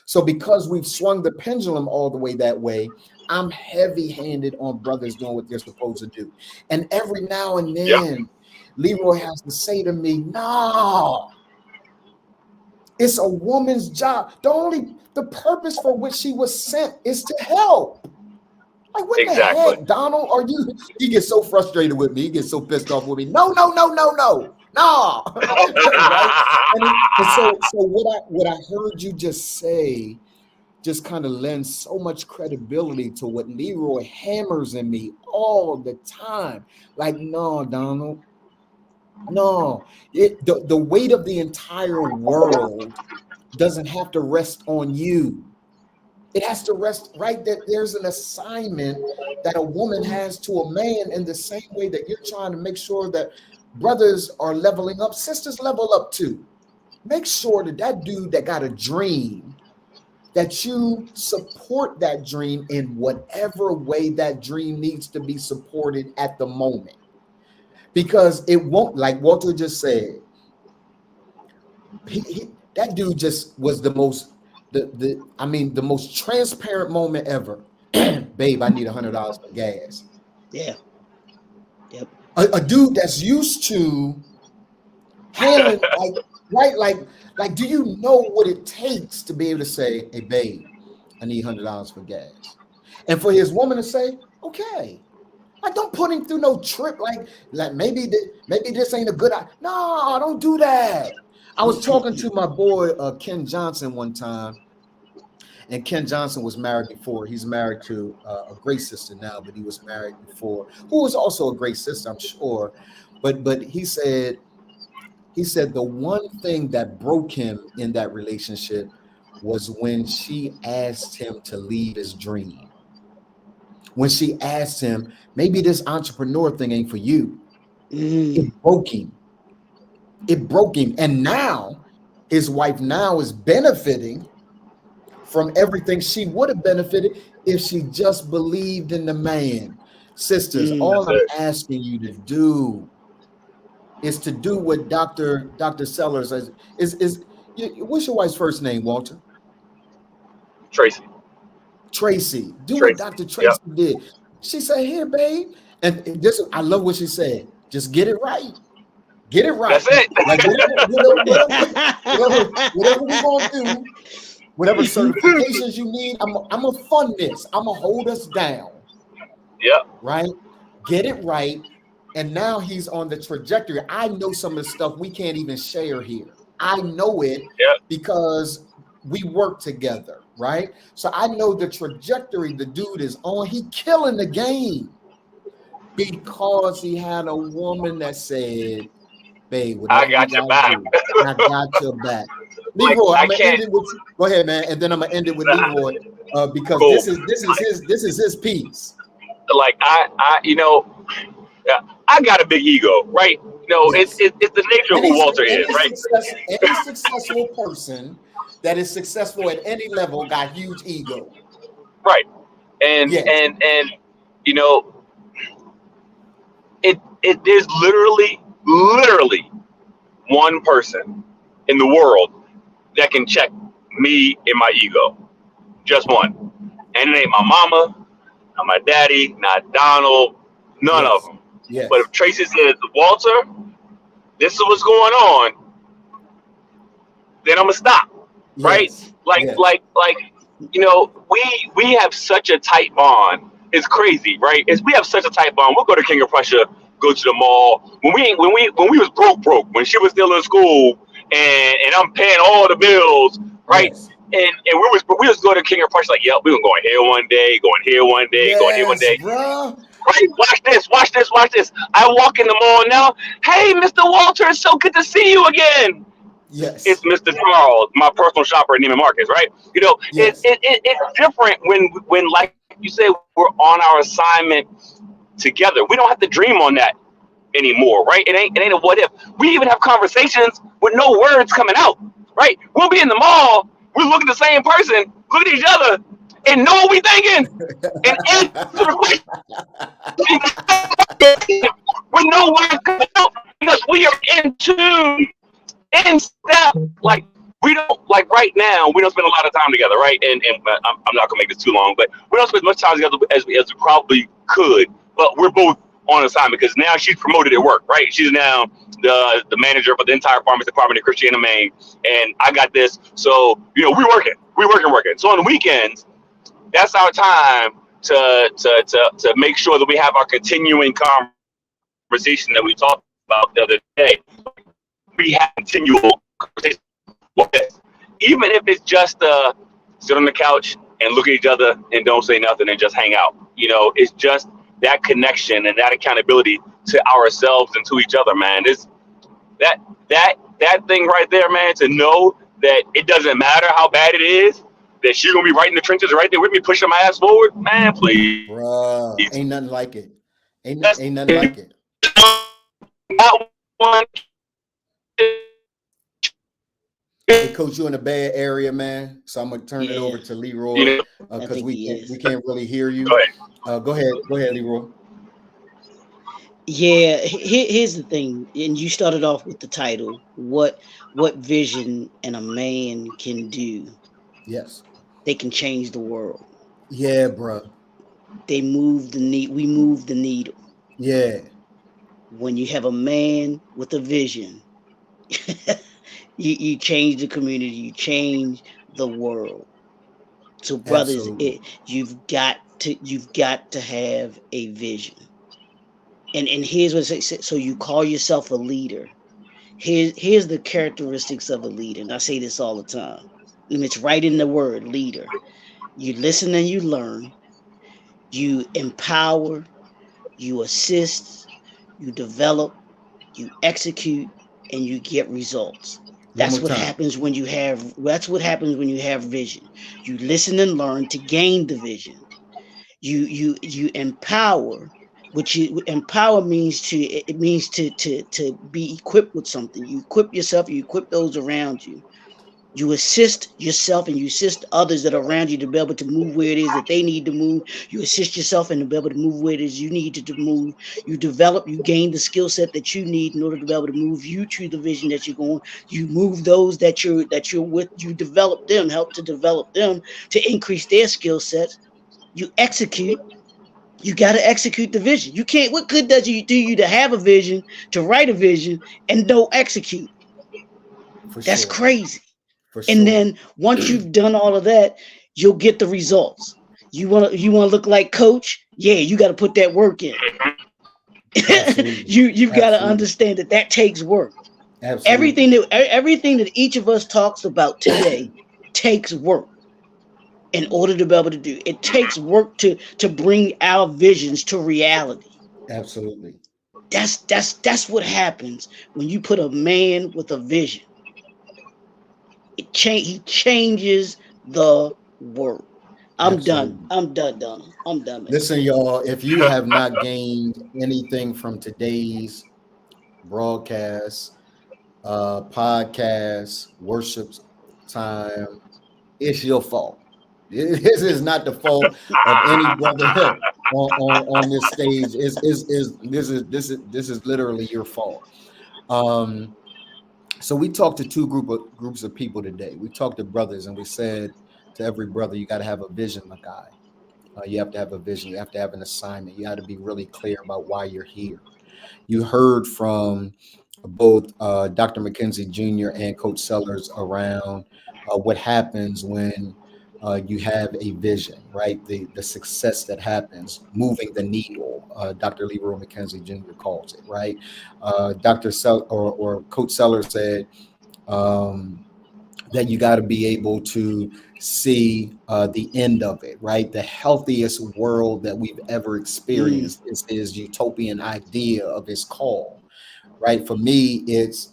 So because we've swung the pendulum all the way that way, I'm heavy-handed on brothers doing what they're supposed to do. And every now and then, Leroy has to say to me, no, it's a woman's job. The purpose for which she was sent is to help. Like, what the heck, Donald? He gets so frustrated with me. He gets so pissed off with me. No. Right? And so what I heard you just say just kind of lends so much credibility to what Leroy hammers in me all the time. Like, no, Donald. No. The weight of the entire world doesn't have to rest on you. It has to rest, right? That there's an assignment that a woman has to a man in the same way that you're trying to make sure that brothers are leveling up, sisters level up too. Make sure that dude that got a dream, that you support that dream in whatever way that dream needs to be supported at the moment. Because it won't, like Walter just said, that dude just was the most transparent moment ever. Babe, I need $100 for gas. Yeah. Yep. A dude that's used to handling like, do you know what it takes to be able to say, hey, babe, I need $100 for gas? And for his woman to say, okay. Like, don't put him through no trip. Like maybe this ain't a good idea. No, don't do that. I was talking to my boy Ken Johnson one time, And Ken Johnson was married before. He's married to a great sister now, but he was married before, who was also a great sister, I'm sure. But he said the one thing that broke him in that relationship was when she asked him to leave his dream. When she asked him, maybe this entrepreneur thing ain't for you. It broke him. It broke him. And now his wife now is benefiting from everything she would have benefited if she just believed in the man. Sisters, all I'm asking you to do is to do what Dr. Sellers is what's your wife's first name, Walter? Tracy. Do what Dr. Tracy did. She said, here, babe. And this, I love what she said. Just get it right. Get it right. That's it. Like whatever we're going to do, whatever certifications you need, I'm going to fund this. I'm going to hold us down. Yeah. Right? Get it right. And now he's on the trajectory. I know some of the stuff we can't even share here. I know it because we work together, right? So I know the trajectory the dude is on. He killing the game because he had a woman that said, babe, I got your back. I got your back. Leroy, I'm gonna end it with you. Go ahead, man, and then I'm gonna end it with Leroy because cool. this is his piece. Like I I got a big ego, right? It's the nature of who Walter is, right? Any successful person that is successful at any level got huge ego, right? And there's literally one person in the world that can check me in my ego, just one, and it ain't my mama, not my daddy, not Donald, none of them. Yes. But if Tracy says, Walter, this is what's going on, then I'm gonna stop. Yes. Right? We have such a tight bond. It's crazy, right? We have such a tight bond. We'll go to King of Prussia, go to the mall. When we was broke, when she was still in school and I'm paying all the bills, right? Yes. And we was going to King of Prussia like, we were going here one day, going here one day, going here one day. Bro. Right, watch this. I walk in the mall now. Hey, Mr. Walter, it's so good to see you again. Yes. It's Mr. Charles, my personal shopper at Neiman Marcus, right? Yes. It's different when, like you say, we're on our assignment together. We don't have to dream on that anymore, right? It ain't a what if. We even have conversations with no words coming out, right? We'll be in the mall, we look at the same person, look at each other, and know what we thinking, and answer the question with no words coming out because we are in tune, in step. Like we don't right now. We don't spend a lot of time together, right? And I'm not gonna make this too long, but we don't spend as much time together as we probably could. But we're both on assignment because now she's promoted at work, right? She's now the manager for the entire pharmacy department in Christiana, Maine, and I got this. So we working. So on the weekends, that's our time to make sure that we have our continuing conversation that we talked about the other day. We have continual conversation, even if it's just sit on the couch and look at each other and don't say nothing and just hang out. It's just that connection and that accountability to ourselves and to each other, man. It's that thing right there, man. To know that it doesn't matter how bad it is, that she's gonna be right in the trenches, right there with me, pushing my ass forward, man. Please, bro, ain't nothing like it. Ain't nothing like it. That one. Hey, Coach, you in a bad area, man. So I'm gonna turn it over to Leroy because we can't really hear you. Go ahead, Leroy. Yeah, here's the thing, and you started off with the title. What vision and a man can do? Yes, they can change the world. Yeah, bro. They move the need. We move the needle. Yeah. When you have a man with a vision, you change the community. You change the world. So, brothers, you've got to have a vision. And here's what it says. So you call yourself a leader. Here's the characteristics of a leader. And I say this all the time. And it's right in the word leader. You listen and you learn. You empower. You assist. You develop. You execute, and you get results. That's what happens when you have. That's what happens when you have vision. You listen and learn to gain the vision. You empower. Which you empower means to be equipped with something. You equip yourself. You equip those around you. You assist yourself and you assist others that are around you to be able to move where it is that they need to move. You assist yourself and to be able to move where it is you need to move. You develop, you gain the skill set that you need in order to be able to move you to the vision that you're going. You move those that you're with, you develop them, help to develop them to increase their skill sets. You execute. You got to execute the vision. You can't, what good does it do you to have a vision, to write a vision, and don't execute? That's crazy. And then once you've done all of that, you'll get the results. You want to look like Coach? Yeah, you got to put that work in. You've got to understand that takes work. Absolutely. Everything that each of us talks about today takes work in order to be able to do. It takes work to bring our visions to reality. Absolutely. That's what happens when you put a man with a vision. He changes the world. I'm done, Donna. I'm done. Man. Listen, y'all, if you have not gained anything from today's broadcast, podcast, worship time, it's your fault. This is not the fault of any brother on this stage. This is literally your fault. So we talked to two groups of people today. We talked to brothers, and we said to every brother, you got to have a vision, my guy. You have to have a vision. You have to have an assignment. You got to be really clear about why you're here. You heard from both Dr. McKenzie Jr. and Coach Sellers around what happens when you have a vision, right? The success that happens, moving the needle. Dr. Leroy McKenzie Jr. calls it, right? Coach Sellers said that you got to be able to see the end of it, right? The healthiest world that we've ever experienced is his utopian idea of his call, right? For me, it's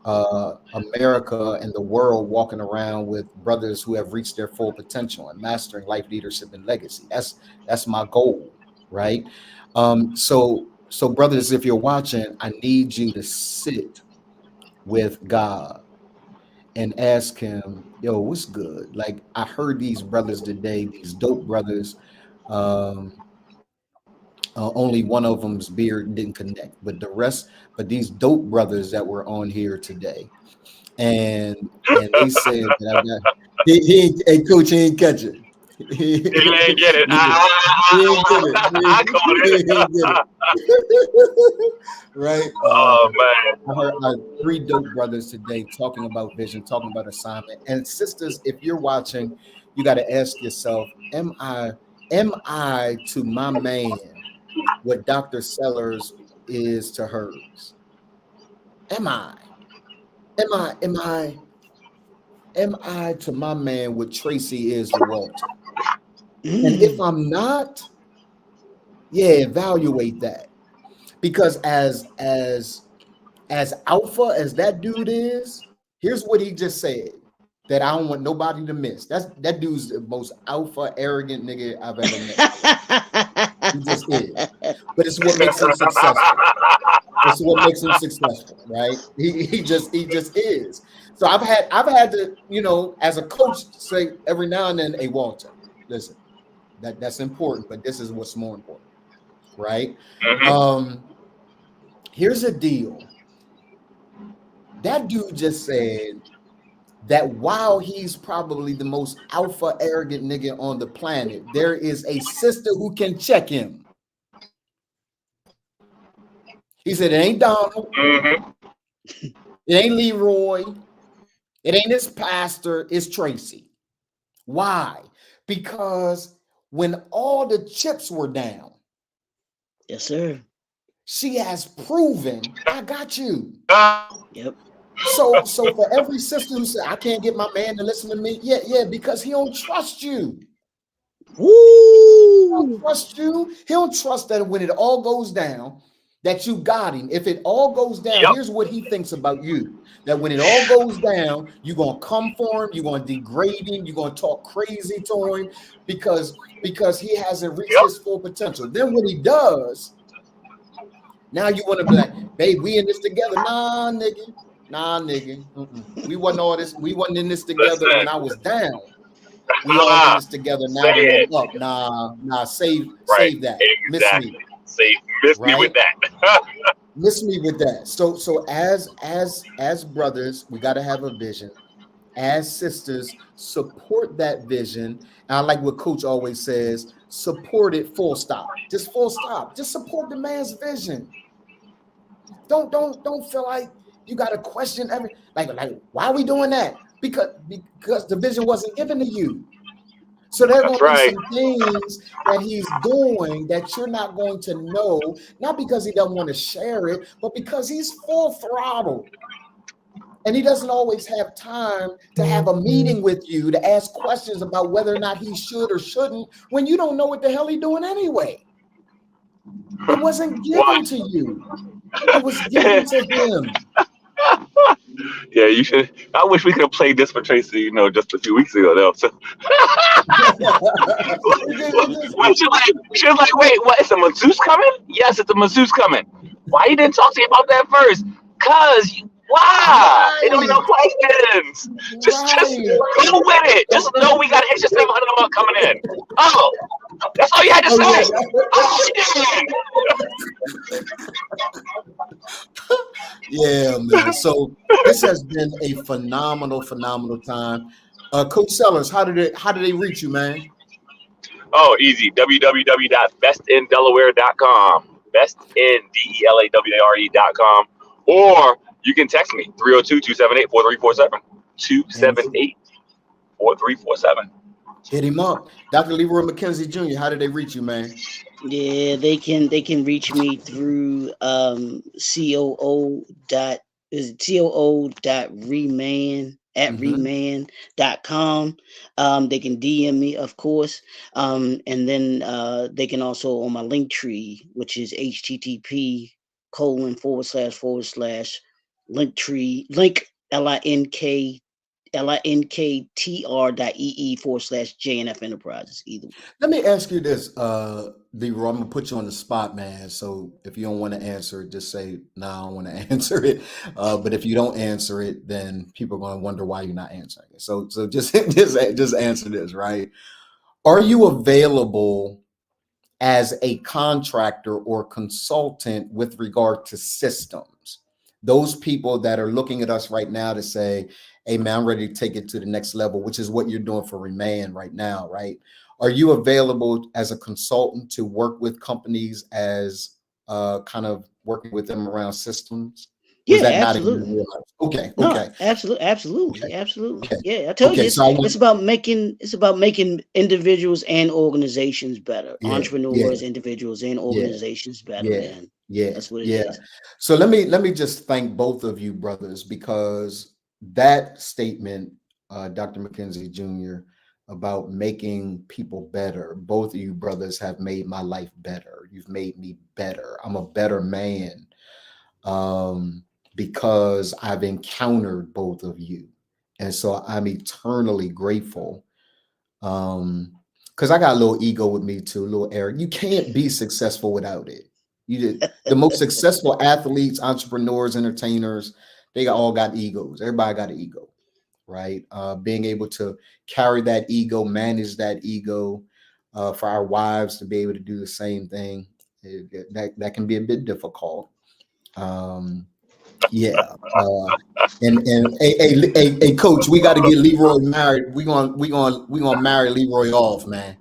America and the world walking around with brothers who have reached their full potential and mastering life, leadership, and legacy. That's my goal, right? So brothers, if you're watching, I need you to sit with God and ask him, yo, what's good? Like, I heard these brothers today, these dope brothers. Only one of them's beard didn't connect, but these dope brothers that were on here today, and they said that hey coach, he ain't catch it. He ain't get it. Right. Oh man. I heard three dope brothers today talking about vision, talking about assignment. And sisters, if you're watching, you got to ask yourself, am I to my man what Dr. Sellers is to hers? Am I to my man what Tracy is to Walter? And if I'm not, evaluate that. Because as alpha as that dude is, here's what he just said that I don't want nobody to miss. That dude's the most alpha, arrogant nigga I've ever met. He just is. But it's what makes him successful. It's what makes him successful, right? He just is. So I've had to, as a coach, say every now and then, hey, Walter, listen, that's important, but this is what's more important, right? Mm-hmm. Here's a deal. That dude just said that while he's probably the most alpha, arrogant nigga on the planet, there is a sister who can check him. He said, it ain't Donald. Mm-hmm. It ain't Leroy. It ain't his pastor. It's Tracy. Why? Because when all the chips were down, yes, sir, she has proven, I got you. Yep. So for every sister who said, I can't get my man to listen to me, yeah, because he don't trust you. He Woo! don't trust you. He don't trust that when it all goes down, that you got him. If it all goes down, Yep. here's what he thinks about you. That when it all goes down, you're gonna come for him, you're gonna degrade him, you're gonna talk crazy to him because he hasn't reached Yep. his full potential. Then when he does, now you want to be like, babe, we in this together. Nah, nigga. Mm-mm. We wasn't all this, we wasn't in this together Listen. when I was down. We all in this together now Say when it. I'm up. Nah, save that. Exactly. Miss me. Me with that. Miss me with that. So as brothers, we got to have a vision. As sisters, support that vision. And I like what Coach always says, support it full stop. Just full stop. Just support the man's vision. Don't feel like you got to question every like why are we doing that? Because the vision wasn't given to you. So there are going to be some things that he's doing that you're not going to know, not because he doesn't want to share it, but because he's full throttle. And he doesn't always have time to have a meeting with you to ask questions about whether or not he should or shouldn't when you don't know what the hell he's doing anyway. It wasn't given to you. It was given to him. Yeah, you should. I wish we could have played this for Tracy, just a few weeks ago, though. So. She was like, wait, what? Is a masseuse coming? Yes, it's a masseuse coming. Why you didn't talk to me about that first? Cause why? They don't know questions. Just go with it. Just know we got extra $700 a month coming in. Oh, that's all you had to say. Oh, shit. Yeah, man. So this has been a phenomenal time. Coach Sellers, how did they reach you, man? Oh, easy. www.bestindelaware.com. bestindelaware.com. Or you can text me 302-278-4347. 278-4347. Hit him up. Dr. Leroy McKenzie Jr., how did they reach you, man? Yeah, they can reach me through coo.reman@reman.com. They can DM me, of course. And then they can also on my link tree, which is http://linktr.ee/JNF Enterprises. Either way. Let me ask you this, Leroy. I'm gonna put you on the spot, man. So if you don't want to answer it, just say, "No, I don't want to answer it." But if you don't answer it, then people are gonna wonder why you're not answering it. So just answer this, right? Are you available as a contractor or consultant with regard to systems? Those people that are looking at us right now to say, hey, man, I'm ready to take it to the next level, which is what you're doing for Remain right now, right? Are you available as a consultant to work with companies as kind of working with them around systems? Yeah, absolutely. Okay. Absolutely. Okay. Yeah, I told you it's about making individuals and organizations better. Entrepreneurs, individuals, and organizations better. Man. Yeah, that's what it is. So let me just thank both of you brothers, because that statement, Dr. McKenzie Jr., about making people better, both of you brothers have made my life better. You've made me better. I'm a better man. Because I've encountered both of you. And so I'm eternally grateful. Because I got a little ego with me too, a little arrogant. You can't be successful without it. The most successful athletes, entrepreneurs, entertainers, they all got egos. Everybody got an ego, right? Being able to carry that ego, manage that ego, for our wives to be able to do the same thing, that can be a bit difficult. And a coach, we got to get Leroy married. We gonna marry Leroy off, man.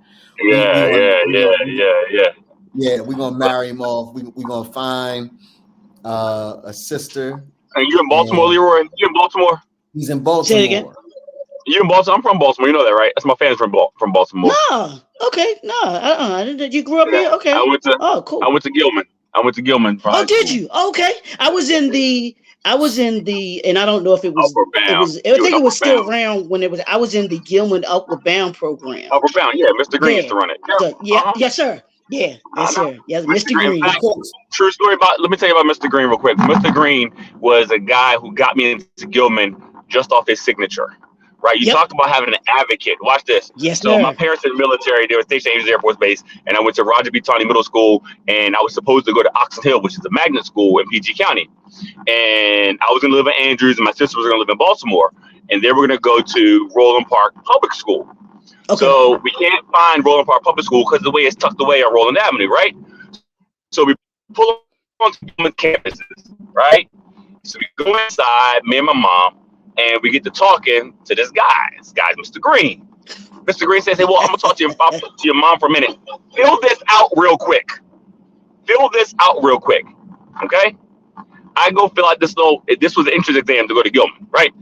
Yeah, we're gonna marry him off. We're gonna find a sister. And you in Baltimore, Leroy? You in Baltimore? He's in Baltimore. Say it again. You in Baltimore? I'm from Baltimore. You know that, right? That's my family's from Baltimore. No. Okay. No. You grew up here? Okay. Cool. I went to Gilman. Oh, did you? Okay. I was in the I was in the, and I don't know if it was, Upward Bound. I think it was still around when it was. I was in the Gilman Upward Bound program. Upward Bound, yeah. Mr. Green used to run it. Yes, sir. Yeah, yes, sir. Yes, Mr. Green. True story about. Let me tell you about Mr. Green real quick. Mr. Green was a guy who got me into Gilman just off his signature. Right, you talked about having an advocate. Watch this. Yes, so my parents in the military, they were stationed at Andrews Air Force Base, and I went to Roger B. Tawney Middle School, and I was supposed to go to Oxon Hill, which is a magnet school in PG County. And I was going to live in Andrews, and my sister was going to live in Baltimore, and they were going to go to Roland Park Public School. Okay. So we can't find Roland Park Public School because the way it's tucked away on Roland Avenue, right? So we pull on campuses, right? So we go inside, me and my mom, and we get to talking to this guy. This guy's Mr. Green. Mr. Green says, hey, well, I'm going to talk to your mom for a minute. Fill this out real quick. Okay? I go fill out this was an entrance exam to go to Gilman, right?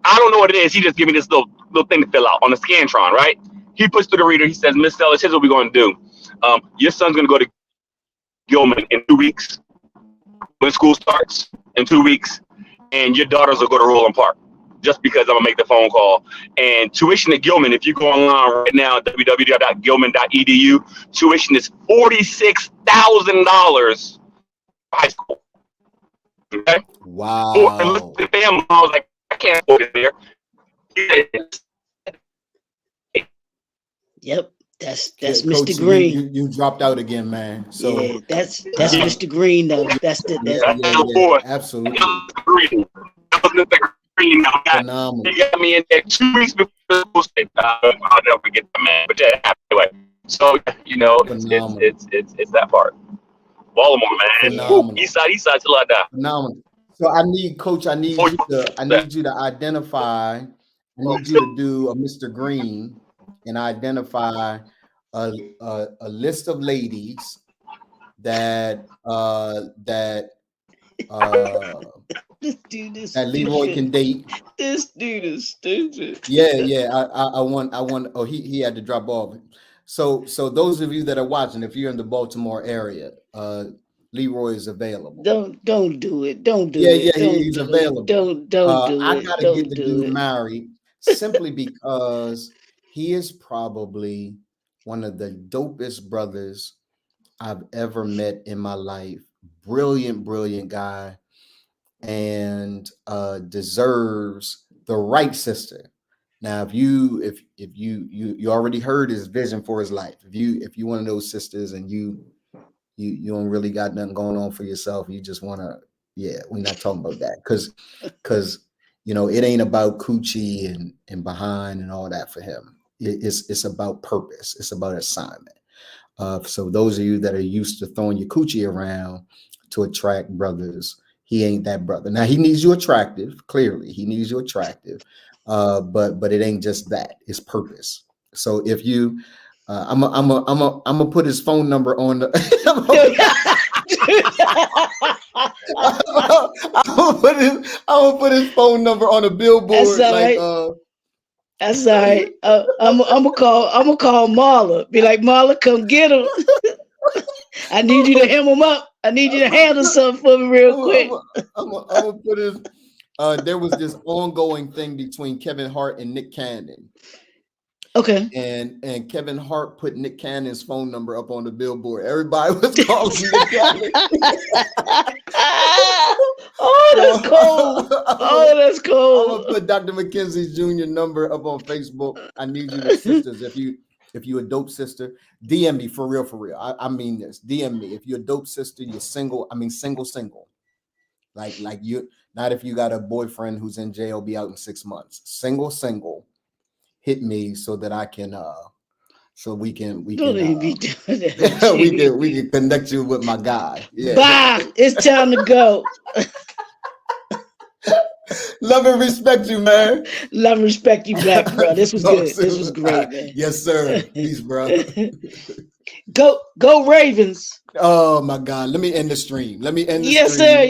I don't know what it is. He just gave me this little thing to fill out on the Scantron, right? He puts through the reader. He says, Miss Sellers, here's what we're going to do. Your son's going to go to Gilman in 2 weeks when school starts in 2 weeks, and your daughters will go to Roland Park. Just because I'm gonna make the phone call. And tuition at Gilman, if you go online right now, www.gilman.edu, tuition is $46,000 high school. Okay. Wow. And the family, I was like, I can't afford it there. Yep, that's Coach, Mr. Green. You dropped out again, man. So yeah, that's Mr. Green though. That's absolutely. That was Mr. Green. Phenomenal. He got me in there 2 weeks before school started. I'll never forget that, man. But yeah, anyway. So it's that part. Baltimore, man. East side till I die. Phenomenal. So I need you to identify. I need you to do a Mr. Green and identify a list of ladies that this dude is that Leroy can date. This dude is stupid. Yeah. I want. Oh, he had to drop off. So those of you that are watching, if you're in the Baltimore area, Leroy is available. Don't do it. Don't do it. Yeah, he's available. Don't do it. I gotta get the dude married simply because he is probably one of the dopest brothers I've ever met in my life. Brilliant guy, and deserves the right sister. Now, if you already heard his vision for his life, if you one of those sisters and you don't really got nothing going on for yourself, you just want to, we're not talking about that because it ain't about coochie and behind and all that for him. It's about purpose. It's about assignment. So those of you that are used to throwing your coochie around to attract brothers, he ain't that brother. Now he needs you attractive. Clearly, he needs you attractive. But it ain't just that. It's purpose. So if you, I'm gonna put his phone number on the. I'm gonna put his phone number on a billboard. That's all right. That's all right. I'm gonna call Marla. Be like, Marla, come get him. I need you to hem him up. I need you to handle something for me real quick. I'm gonna put his. There was this ongoing thing between Kevin Hart and Nick Cannon. Okay. And Kevin Hart put Nick Cannon's phone number up on the billboard. Everybody was calling Nick Cannon. Oh, that's cold. That's cold. I'm gonna put Dr. Mackenzie Jr. number up on Facebook. I need you, sisters. If you a dope sister, DM me for real. I mean this. DM me if you're a dope sister. You're single. I mean single. Like you. Not if you got a boyfriend who's in jail, be out in 6 months. Single. Hit me so that I can so we can we can connect you with my guy. Yeah. Bye. It's time to go. Love and respect you, man. Love and respect you, Black bro. This was good. This was great, man. Yes, sir. Peace, bro. Go Ravens. Oh my God. Let me end the stream. Yes, sir.